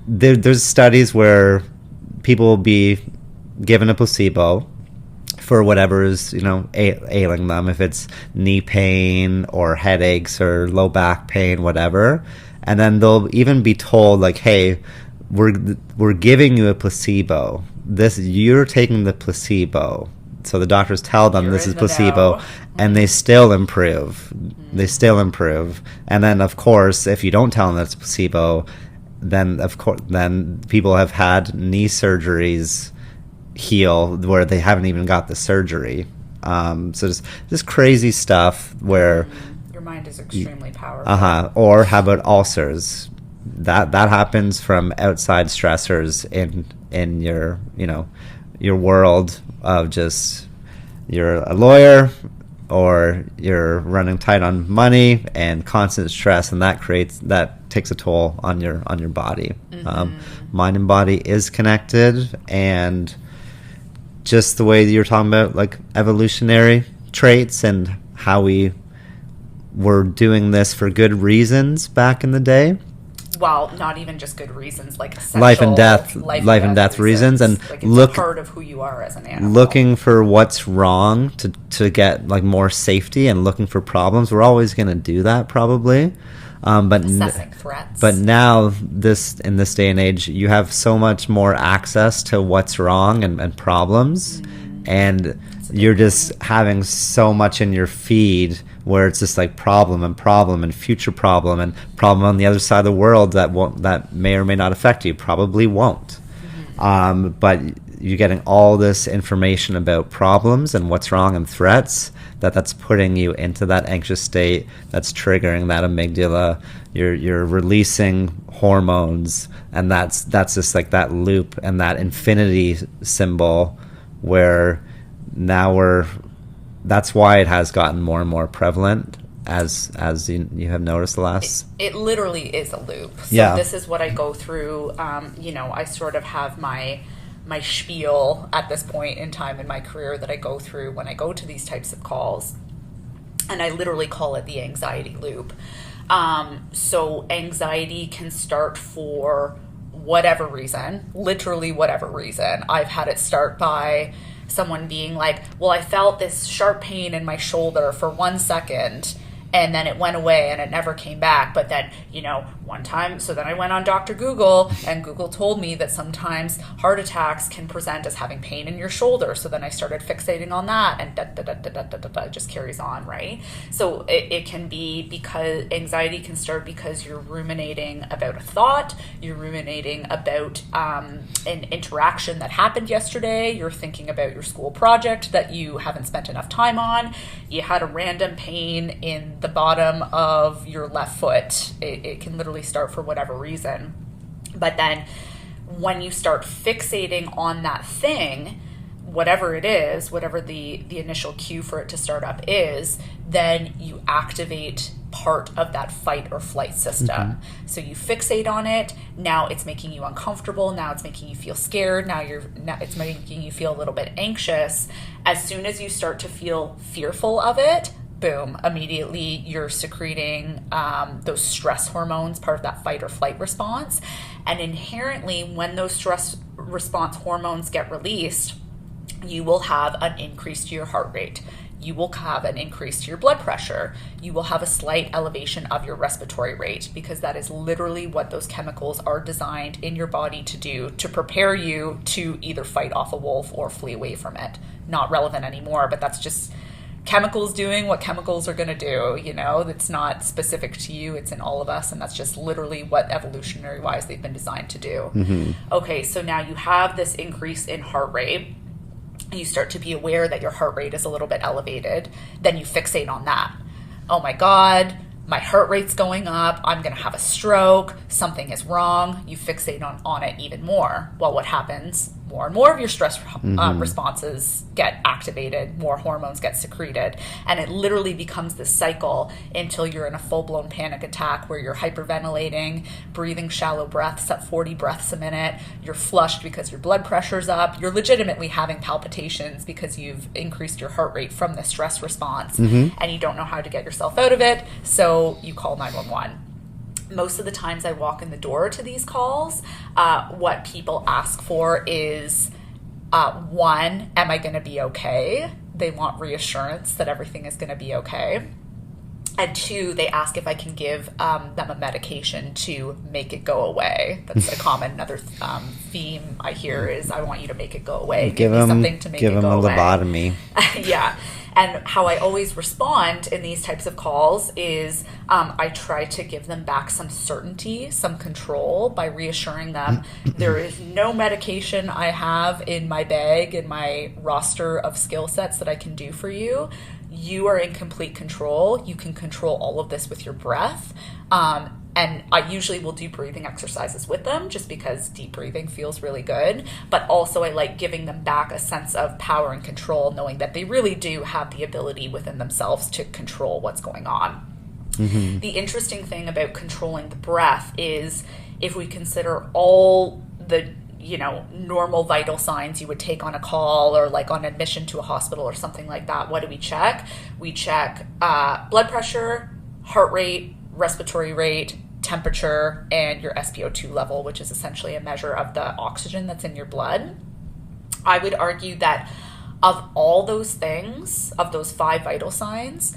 [SPEAKER 2] there's studies where people will be given a placebo for whatever is, ailing them, if it's knee pain or headaches or low back pain, whatever. And then they'll even be told, like, hey, we're giving you a placebo. You're taking the placebo. So the doctors tell them this is placebo, and they still improve. They still improve. And then, of course, if you don't tell them that's placebo, then people have had knee surgeries heal where they haven't even got the surgery. So just crazy stuff where
[SPEAKER 1] your mind is extremely powerful.
[SPEAKER 2] Or how about ulcers? That happens from outside stressors in your world of just, you're a lawyer or you're running tight on money and constant stress, and that takes a toll on your body. Mind and body is connected, and just the way that you're talking about, like, evolutionary traits and how we were doing this for good reasons back in the day.
[SPEAKER 1] Well, not even just good reasons, like essential
[SPEAKER 2] life and death reasons, and
[SPEAKER 1] like, it's a part of who you are as an animal.
[SPEAKER 2] Looking for what's wrong to get like more safety, and looking for problems. We're always going to do that, probably. But
[SPEAKER 1] assessing threats.
[SPEAKER 2] But now, in this day and age, you have so much more access to what's wrong and problems, and you're just having so much in your feed where it's just like problem and future and problem on the other side of the world that may or may not affect you, probably won't. But you're getting all this information about problems and what's wrong and threats that's putting you into that anxious state, that's triggering that amygdala. You're releasing hormones, and that's just like that loop and that infinity symbol where now that's why it has gotten more and more prevalent as you have noticed the last...
[SPEAKER 1] It literally is a loop. So
[SPEAKER 2] yeah.
[SPEAKER 1] This is what I go through. I sort of have my spiel at this point in time in my career that I go through when I go to these types of calls. And I literally call it the anxiety loop. So anxiety can start for whatever reason, literally whatever reason. I've had it start by someone being like, well, I felt this sharp pain in my shoulder for 1 second, and then it went away and it never came back. But then, one time, so then I went on Dr. Google, and Google told me that sometimes heart attacks can present as having pain in your shoulder. So then I started fixating on that, and it just carries on, right? So it can be because anxiety can start because you're ruminating about a thought, you're ruminating about an interaction that happened yesterday, you're thinking about your school project that you haven't spent enough time on, you had a random pain in the bottom of your left foot. It can literally start for whatever reason. But then when you start fixating on that thing, whatever it is, whatever the initial cue for it to start up is, then you activate part of that fight or flight system. So you fixate on it. Now it's making you uncomfortable. Now it's making you feel scared. Now it's making you feel a little bit anxious. As soon as you start to feel fearful of it, boom, immediately you're secreting those stress hormones, part of that fight or flight response. And inherently, when those stress response hormones get released, you will have an increase to your heart rate. You will have an increase to your blood pressure. You will have a slight elevation of your respiratory rate, because that is literally what those chemicals are designed in your body to do, to prepare you to either fight off a wolf or flee away from it. Not relevant anymore, but that's just chemicals doing what chemicals are going to do. It's not specific to you, it's in all of us, and that's just literally what evolutionary wise they've been designed to do. Okay, so now you have this increase in heart rate. You start to be aware that your heart rate is a little bit elevated. Then you fixate on that. Oh my God, my heart rate's going up. I'm going to have a stroke. Something is wrong. You fixate on it even more. Well, what happens? More and more of your stress responses get activated, more hormones get secreted, and it literally becomes this cycle until you're in a full-blown panic attack where you're hyperventilating, breathing shallow breaths at 40 breaths a minute, you're flushed because your blood pressure's up, you're legitimately having palpitations because you've increased your heart rate from the stress response, and you don't know how to get yourself out of it, so you call 911. Most of the times I walk in the door to these calls, what people ask for is, one, am I going to be okay? They want reassurance that everything is going to be okay. And two, they ask if I can give them a medication to make it go away. That's a common another theme I hear is, I want you to make it go away. Give me something to make it go away.
[SPEAKER 2] Give them a lobotomy.
[SPEAKER 1] Yeah. And how I always respond in these types of calls is I try to give them back some certainty, some control by reassuring them there is no medication I have in my bag, in my roster of skill sets that I can do for you. You are in complete control. You can control all of this with your breath. And I usually will do breathing exercises with them just because deep breathing feels really good. But also I like giving them back a sense of power and control, knowing that they really do have the ability within themselves to control what's going on. The interesting thing about controlling the breath is if we consider all the normal vital signs you would take on a call or like on admission to a hospital or something like that, what do we check? We check blood pressure, heart rate, respiratory rate, temperature, and your SpO2 level, which is essentially a measure of the oxygen that's in your blood. I would argue that of all those things, of those 5 vital signs,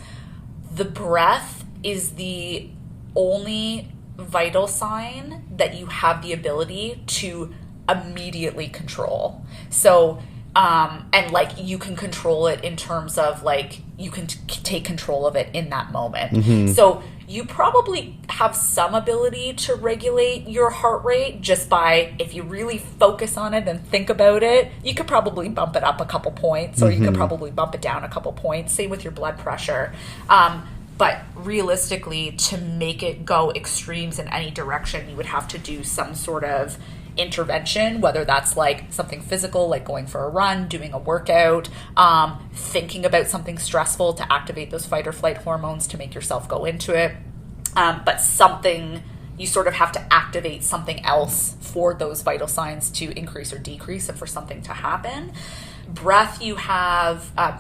[SPEAKER 1] the breath is the only vital sign that you have the ability to immediately control. So And like you can control it in terms of like you can take control of it in that moment. So you probably have some ability to regulate your heart rate just by, if you really focus on it and think about it, you could probably bump it up a couple points, or you could probably bump it down a couple points. Same with your blood pressure. But realistically, to make it go extremes in any direction, you would have to do some sort of intervention, whether that's like something physical, like going for a run, doing a workout, thinking about something stressful to activate those fight or flight hormones to make yourself go into it. But something, you sort of have to activate something else for those vital signs to increase or decrease and for something to happen. Breath,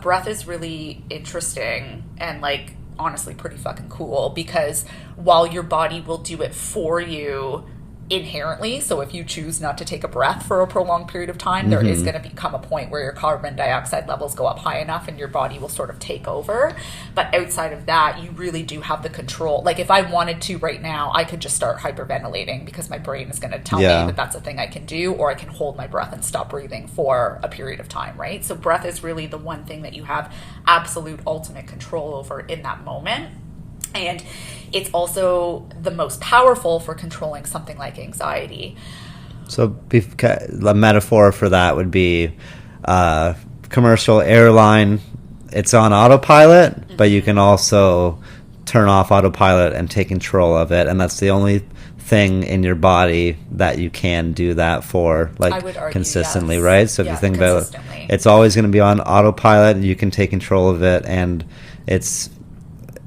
[SPEAKER 1] breath is really interesting and like honestly pretty fucking cool, because while your body will do it for you inherently, so if you choose not to take a breath for a prolonged period of time, there is going to become a point where your carbon dioxide levels go up high enough and your body will sort of take over. But outside of that, you really do have the control. Like if I wanted to right now, I could just start hyperventilating because my brain is going to tell me that that's a thing I can do, or I can hold my breath and stop breathing for a period of time, right? So breath is really the one thing that you have absolute ultimate control over in that moment. And it's also the most powerful for controlling something like anxiety.
[SPEAKER 2] So the metaphor for that would be commercial airline. It's on autopilot, but you can also turn off autopilot and take control of it. And that's the only thing in your body that you can do that for, like, I would argue, consistently, yes. Right? So if you think about it, it's always going to be on autopilot and you can take control of it. And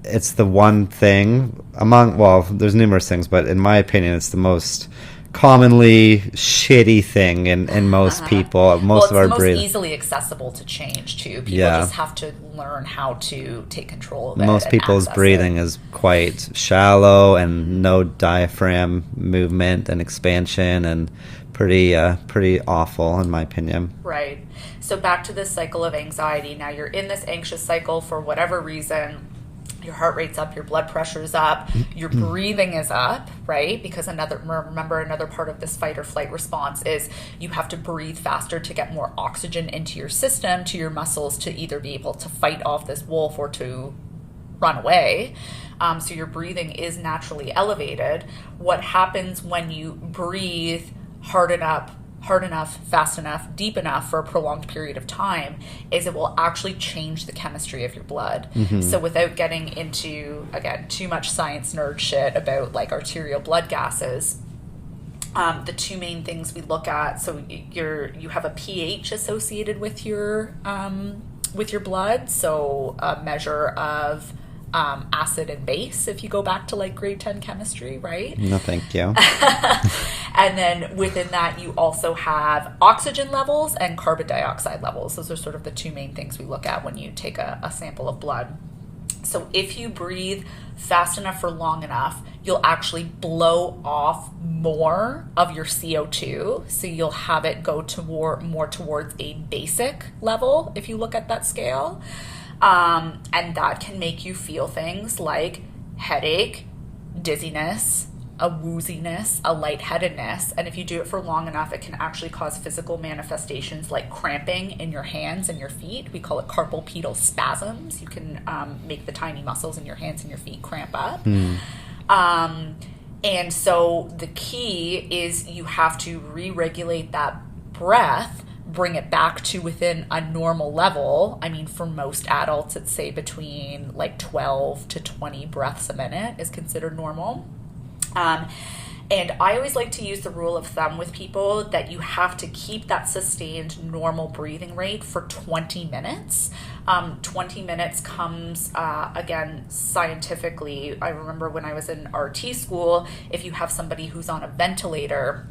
[SPEAKER 2] it's the one thing among, well, there's numerous things, but in my opinion, it's the most commonly shitty thing in most people. Most of our breathing. It's most
[SPEAKER 1] easily accessible to change too. People just have to learn how to take control of it.
[SPEAKER 2] Most people's breathing is quite shallow and no diaphragm movement and expansion, and pretty awful in my opinion.
[SPEAKER 1] Right. So back to this cycle of anxiety. Now you're in this anxious cycle for whatever reason. Your heart rate's up, your blood pressure's up, your breathing is up, right? Because remember another part of this fight or flight response is you have to breathe faster to get more oxygen into your system, to your muscles, to either be able to fight off this wolf or to run away. So your breathing is naturally elevated. What happens when you breathe hard enough, fast enough, deep enough for a prolonged period of time is it will actually change the chemistry of your blood. So without getting into, again, too much science nerd shit about like arterial blood gases, the two main things we look at, so you have a pH associated with your blood, so a measure of acid and base, if you go back to like grade 10 chemistry, right?
[SPEAKER 2] No, thank you.
[SPEAKER 1] And then within that, you also have oxygen levels and carbon dioxide levels. Those are sort of the two main things we look at when you take a sample of blood. So if you breathe fast enough for long enough, you'll actually blow off more of your CO2. So you'll have it go more towards a basic level if you look at that scale. And that can make you feel things like headache, dizziness, a wooziness, a lightheadedness. And if you do it for long enough, it can actually cause physical manifestations like cramping in your hands and your feet. We call it carpal pedal spasms. You can make the tiny muscles in your hands and your feet cramp up. And so the key is you have to re-regulate that breath, bring it back to within a normal level. I mean, for most adults, it's say between like 12 to 20 breaths a minute is considered normal. And I always like to use the rule of thumb with people that you have to keep that sustained normal breathing rate for 20 minutes. 20 minutes comes, again, scientifically. I remember when I was in RT school, if you have somebody who's on a ventilator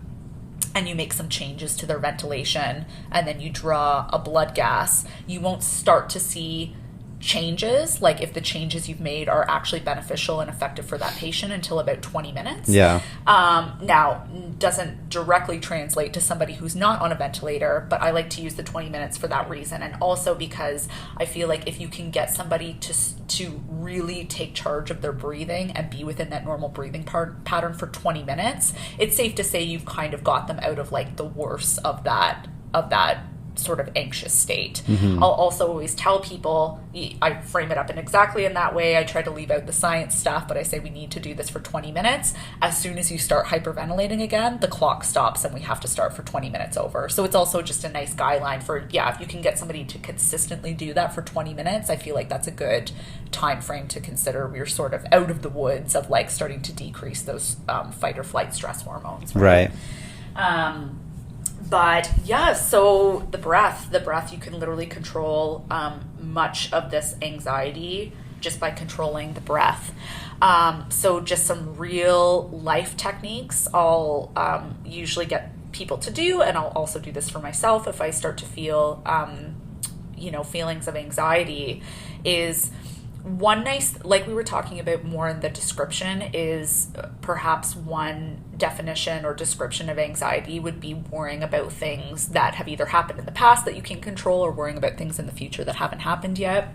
[SPEAKER 1] and you make some changes to their ventilation and then you draw a blood gas, you won't start to see changes, like if the changes you've made are actually beneficial and effective for that patient, until about 20 minutes. Now, doesn't directly translate to somebody who's not on a ventilator, but I like to use the 20 minutes for that reason. And also because I feel like if you can get somebody to really take charge of their breathing and be within that normal breathing pattern for 20 minutes, it's safe to say you've kind of got them out of like the worst of that sort of anxious state. I'll also always tell people, I frame it up exactly in that way. I try to leave out the science stuff, but I say we need to do this for 20 minutes. As soon as you start hyperventilating again, the clock stops and we have to start for 20 minutes over. So it's also just a nice guideline for, if you can get somebody to consistently do that for 20 minutes, I feel like that's a good time frame to consider we're sort of out of the woods of like starting to decrease those fight or flight stress hormones. Right. But yeah, so the breath, you can literally control much of this anxiety just by controlling the breath. So just some real life techniques I'll usually get people to do, and I'll also do this for myself if I start to feel, feelings of anxiety, is one nice, like we were talking about more in the description, is perhaps one definition or description of anxiety would be worrying about things that have either happened in the past that you can control or worrying about things in the future that haven't happened yet.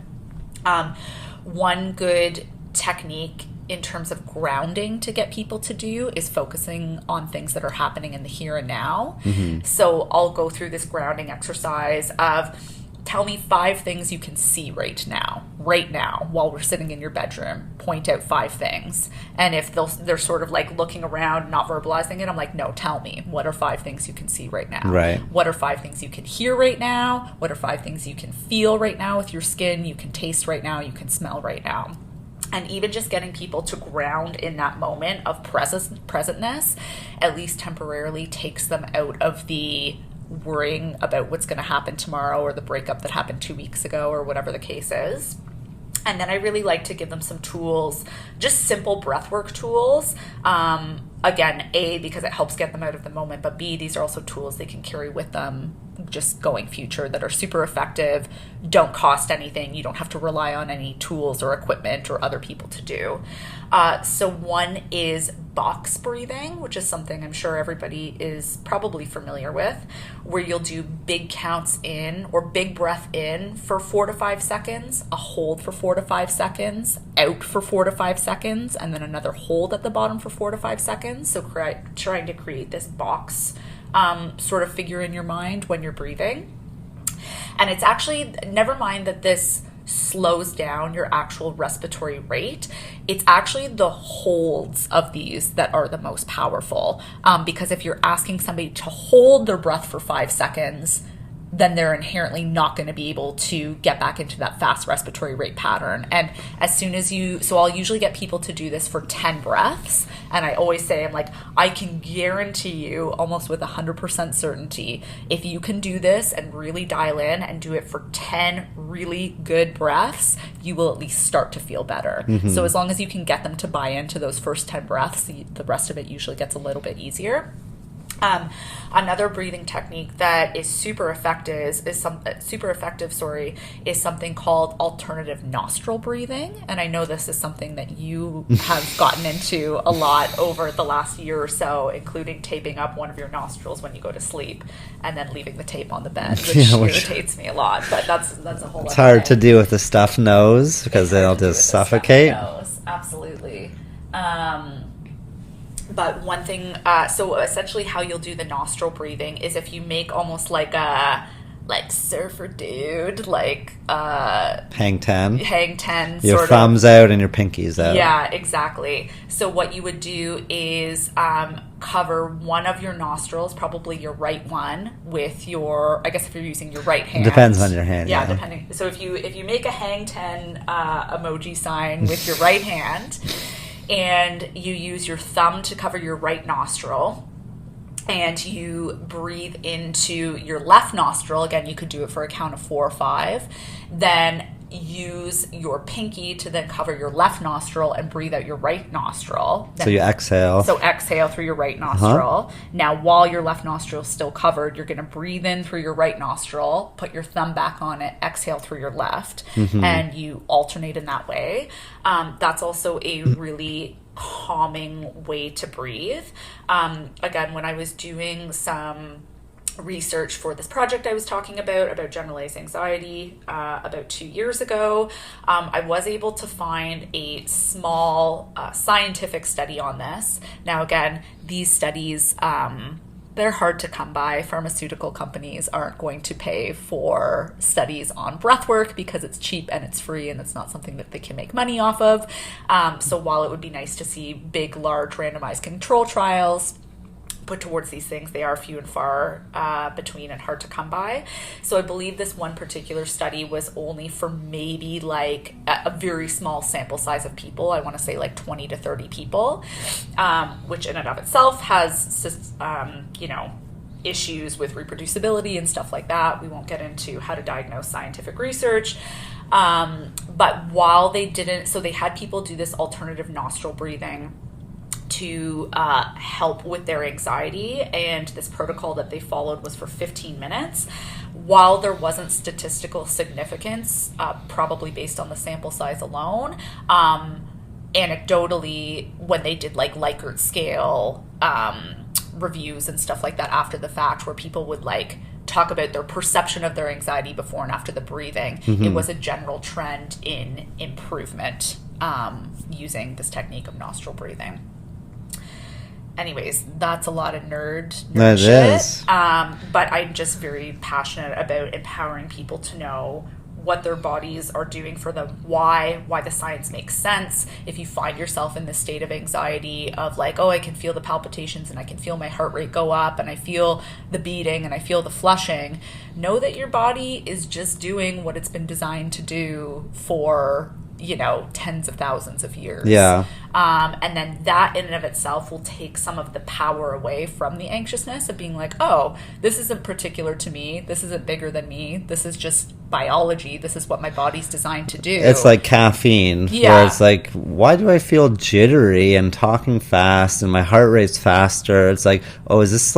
[SPEAKER 1] One good technique in terms of grounding to get people to do is focusing on things that are happening in the here and now. So I'll go through this grounding exercise of, tell me 5 things you can see right now, while we're sitting in your bedroom. Point out 5 things. And if they're sort of like looking around, not verbalizing it, I'm like, no, tell me, what are 5 things you can see right now?
[SPEAKER 2] Right.
[SPEAKER 1] What are 5 things you can hear right now? What are 5 things you can feel right now with your skin, you can taste right now, you can smell right now? And even just getting people to ground in that moment of presentness, at least temporarily, takes them out of the worrying about what's going to happen tomorrow or the breakup that happened 2 weeks ago or whatever the case is. And then I really like to give them some tools, just simple breathwork tools. Again, A, because it helps get them out of the moment, but B, these are also tools they can carry with them just going future that are super effective, don't cost anything. You don't have to rely on any tools or equipment or other people to do. So one is box breathing, which is something I'm sure everybody is probably familiar with, where you'll do big counts in or big breath in for 4 to 5 seconds, a hold for 4 to 5 seconds, out for 4 to 5 seconds, and then another hold at the bottom for 4 to 5 seconds. So trying to create this box sort of figure in your mind when you're breathing. And it's actually, never mind that this slows down your actual respiratory rate, it's actually the holds of these that are the most powerful. Because if you're asking somebody to hold their breath for 5 seconds, then they're inherently not going to be able to get back into that fast respiratory rate pattern. And as soon as so I'll usually get people to do this for 10 breaths. And I always say, I'm like, I can guarantee you almost with 100% certainty, if you can do this and really dial in and do it for 10 really good breaths, you will at least start to feel better. So as long as you can get them to buy into those first 10 breaths, the rest of it usually gets a little bit easier. Another breathing technique that is super effective is something called alternative nostril breathing. And I know this is something that you have gotten into a lot over the last year or so, including taping up one of your nostrils when you go to sleep and then leaving the tape on the bed, which irritates me a lot. But that's a whole. It's
[SPEAKER 2] hard to do with the stuffed nose because they'll just suffocate.
[SPEAKER 1] Absolutely. But one thing, so essentially how you'll do the nostril breathing is if you make almost like a surfer dude,
[SPEAKER 2] hang 10. Your
[SPEAKER 1] sort
[SPEAKER 2] thumbs
[SPEAKER 1] of
[SPEAKER 2] out and your pinkies out.
[SPEAKER 1] Yeah, exactly. So what you would do is cover one of your nostrils, probably your right one, with your, I guess if you're using your right hand.
[SPEAKER 2] Depends on your hand.
[SPEAKER 1] Yeah, depending. So if you make a hang 10 emoji sign with your right hand, and you use your thumb to cover your right nostril, and you breathe into your left nostril, again, you could do it for a count of 4 or 5, then use your pinky to then cover your left nostril and breathe out your right nostril.
[SPEAKER 2] So you exhale.
[SPEAKER 1] So exhale through your right nostril. Now, while your left nostril is still covered, you're going to breathe in through your right nostril, put your thumb back on it, exhale through your left, and you alternate in that way. That's also a really calming way to breathe. Again, when I was doing some research for this project I was talking about generalized anxiety about 2 years ago, I was able to find a small scientific study on this. Now, again, these studies they're hard to come by. Pharmaceutical companies aren't going to pay for studies on breath work because it's cheap and it's free and it's not something that they can make money off of. So while it would be nice to see big, large randomized control trials put towards these things, they are few and far between and hard to come by. So I believe this one particular study was only for maybe like a very small sample size of people. I want to say like 20 to 30 people, which in and of itself has, issues with reproducibility and stuff like that. We won't get into how to diagnose scientific research. But while they didn't, so they had people do this alternative nostril breathing to help with their anxiety, and this protocol that they followed was for 15 minutes. While there wasn't statistical significance, probably based on the sample size alone, anecdotally, when they did like Likert scale reviews and stuff like that after the fact, where people would like talk about their perception of their anxiety before and after the breathing, it was a general trend in improvement using this technique of nostril breathing. Anyways, that's a lot of nerd shit. But I'm just very passionate about empowering people to know what their bodies are doing for them, why the science makes sense. If you find yourself in this state of anxiety of like, oh, I can feel the palpitations and I can feel my heart rate go up and I feel the beating and I feel the flushing, know that your body is just doing what it's been designed to do for tens of thousands of years.
[SPEAKER 2] Yeah.
[SPEAKER 1] And then that in and of itself will take some of the power away from the anxiousness of being like, oh, this isn't particular to me. This isn't bigger than me. This is just biology. This is what my body's designed to do.
[SPEAKER 2] It's like caffeine.
[SPEAKER 1] Yeah.
[SPEAKER 2] Where it's like, why do I feel jittery and talking fast and my heart rate's faster? It's like, oh, is this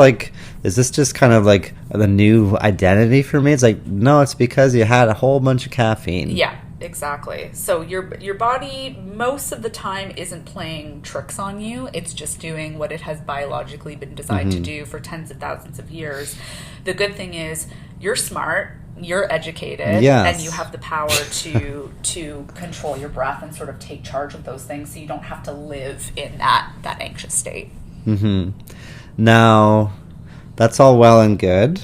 [SPEAKER 2] just kind of like the new identity for me? It's like, no, it's because you had a whole bunch of caffeine.
[SPEAKER 1] Yeah. Exactly. So your body most of the time isn't playing tricks on you. It's just doing what it has biologically been designed to do for tens of thousands of years. The good thing is you're smart, you're educated, and you have the power to control your breath and sort of take charge of those things, so you don't have to live in that anxious state.
[SPEAKER 2] Now, that's all well and good.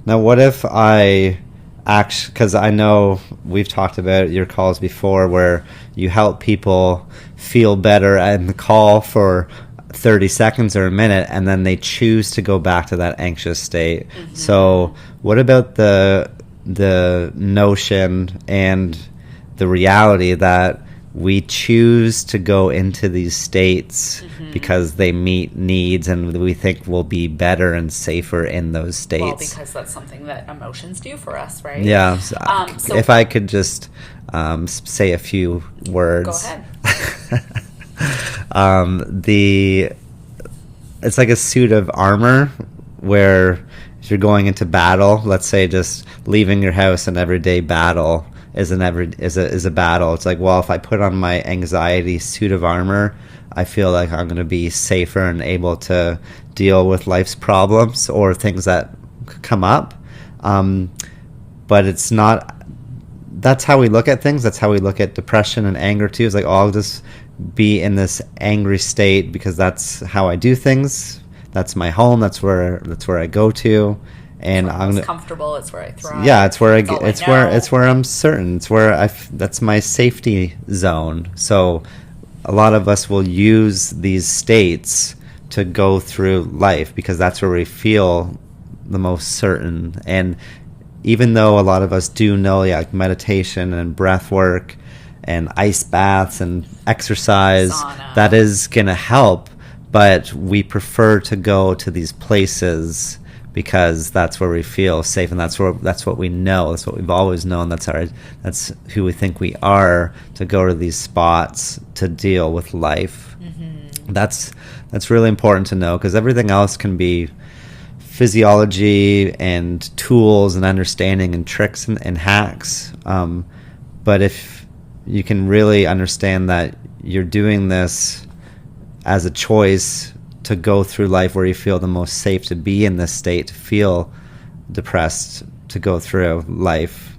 [SPEAKER 2] Now, what if because I know we've talked about your calls before where you help people feel better in the call for 30 seconds or a minute, and then they choose to go back to that anxious state. So what about the notion and the reality that we choose to go into these states because they meet needs and we think we'll be better and safer in those states?
[SPEAKER 1] Well, because that's something that emotions do for us, right?
[SPEAKER 2] Yeah. So if I could just say a few words.
[SPEAKER 1] Go ahead.
[SPEAKER 2] It's like a suit of armor where if you're going into battle, let's say just leaving your house, an everyday battle is a battle. It's like, well, if I put on my anxiety suit of armor, I feel like I'm going to be safer and able to deal with life's problems or things that come up. But it's not. That's how we look at things. That's how we look at depression and anger too. It's like, oh, I'll just be in this angry state because that's how I do things. That's my home. That's where I go to. And I'm
[SPEAKER 1] comfortable. It's where I thrive.
[SPEAKER 2] Yeah, it's where it's where I'm certain. It's where that's my safety zone. So a lot of us will use these states to go through life because that's where we feel the most certain. And even though a lot of us do know, like meditation and breath work and ice baths and exercise, sauna, that is going to help, but we prefer to go to these places because that's where we feel safe, and that's what we know. That's what we've always known. That's who we think we are, to go to these spots to deal with life. That's really important to know, because everything else can be physiology and tools and understanding and tricks and hacks. But if you can really understand that you're doing this as a choice to go through life where you feel the most safe, to be in this state, to feel depressed, to go through life,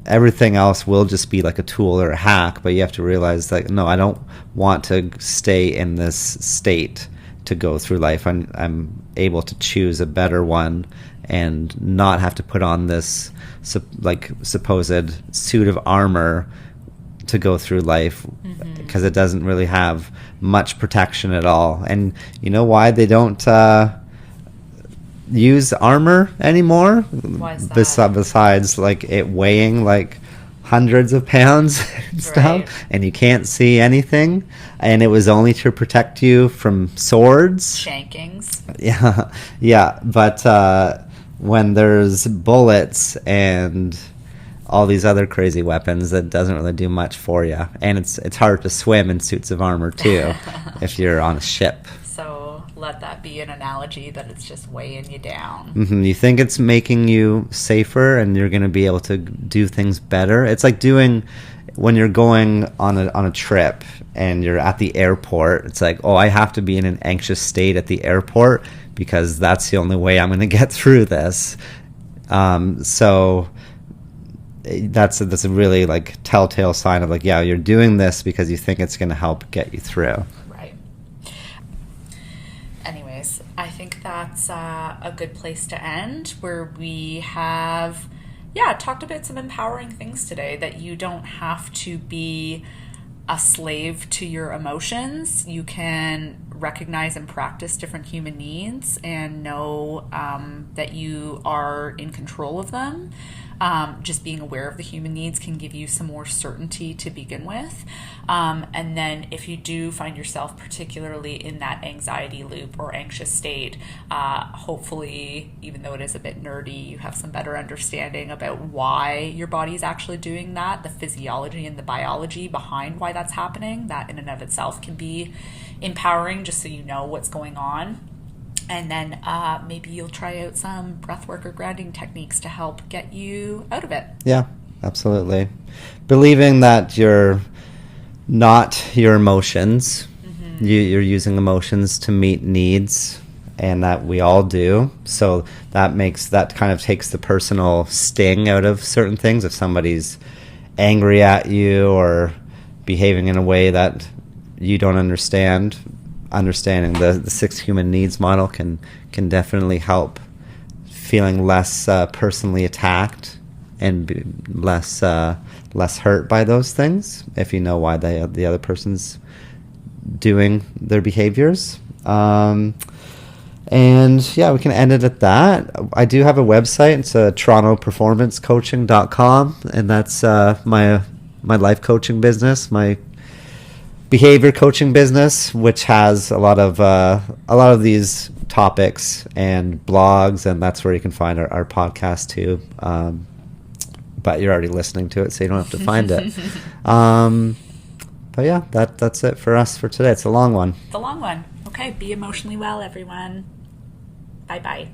[SPEAKER 2] everything else will just be like a tool or a hack. But you have to realize that, no, I don't want to stay in this state to go through life. I'm able to choose a better one and not have to put on this supposed suit of armor to go through life, because it doesn't really have much protection at all. And you know why they don't use armor anymore?
[SPEAKER 1] Why is that?
[SPEAKER 2] Besides like it weighing like hundreds of pounds and stuff,
[SPEAKER 1] Right.
[SPEAKER 2] and you can't see anything, and it was only to protect you from swords.
[SPEAKER 1] Shankings.
[SPEAKER 2] Yeah, but when there's bullets and all these other crazy weapons, that doesn't really do much for you. And it's hard to swim in suits of armor too if you're on a ship.
[SPEAKER 1] So let that be an analogy that it's just weighing you down.
[SPEAKER 2] You think it's making you safer and you're going to be able to do things better. It's like when you're going on a trip and you're at the airport. It's like, oh, I have to be in an anxious state at the airport because that's the only way I'm going to get through this. So that's a really like telltale sign of like, yeah, you're doing this because you think it's going to help get you through.
[SPEAKER 1] Right. Anyways, I think that's a good place to end, where we have, talked about some empowering things today, that you don't have to be a slave to your emotions. You can recognize and practice different human needs and know that you are in control of them. Just being aware of the human needs can give you some more certainty to begin with. And then if you do find yourself particularly in that anxiety loop or anxious state, hopefully, even though it is a bit nerdy, you have some better understanding about why your body is actually doing that, the physiology and the biology behind why that's happening. That in and of itself can be empowering, just so you know what's going on. And then maybe you'll try out some breathwork or grounding techniques to help get you out of it.
[SPEAKER 2] Yeah, absolutely. Believing that you're not your emotions. You're using emotions to meet needs, and that we all do. So that kind of takes the personal sting out of certain things. If somebody's angry at you or behaving in a way that you don't understand, understanding the 6 human needs model can definitely help feeling less personally attacked and be less hurt by those things, if you know why the other person's doing their behaviors. And yeah, we can end it at that. I do have a website. It's torontoperformancecoaching.com, and that's my life coaching business, my behavior coaching business, which has a lot of these topics and blogs, and that's where you can find our podcast too. But you're already listening to it, so you don't have to find it. But yeah, that's it for us for today. It's a long one.
[SPEAKER 1] The long one. Okay, be emotionally well, everyone. Bye-bye.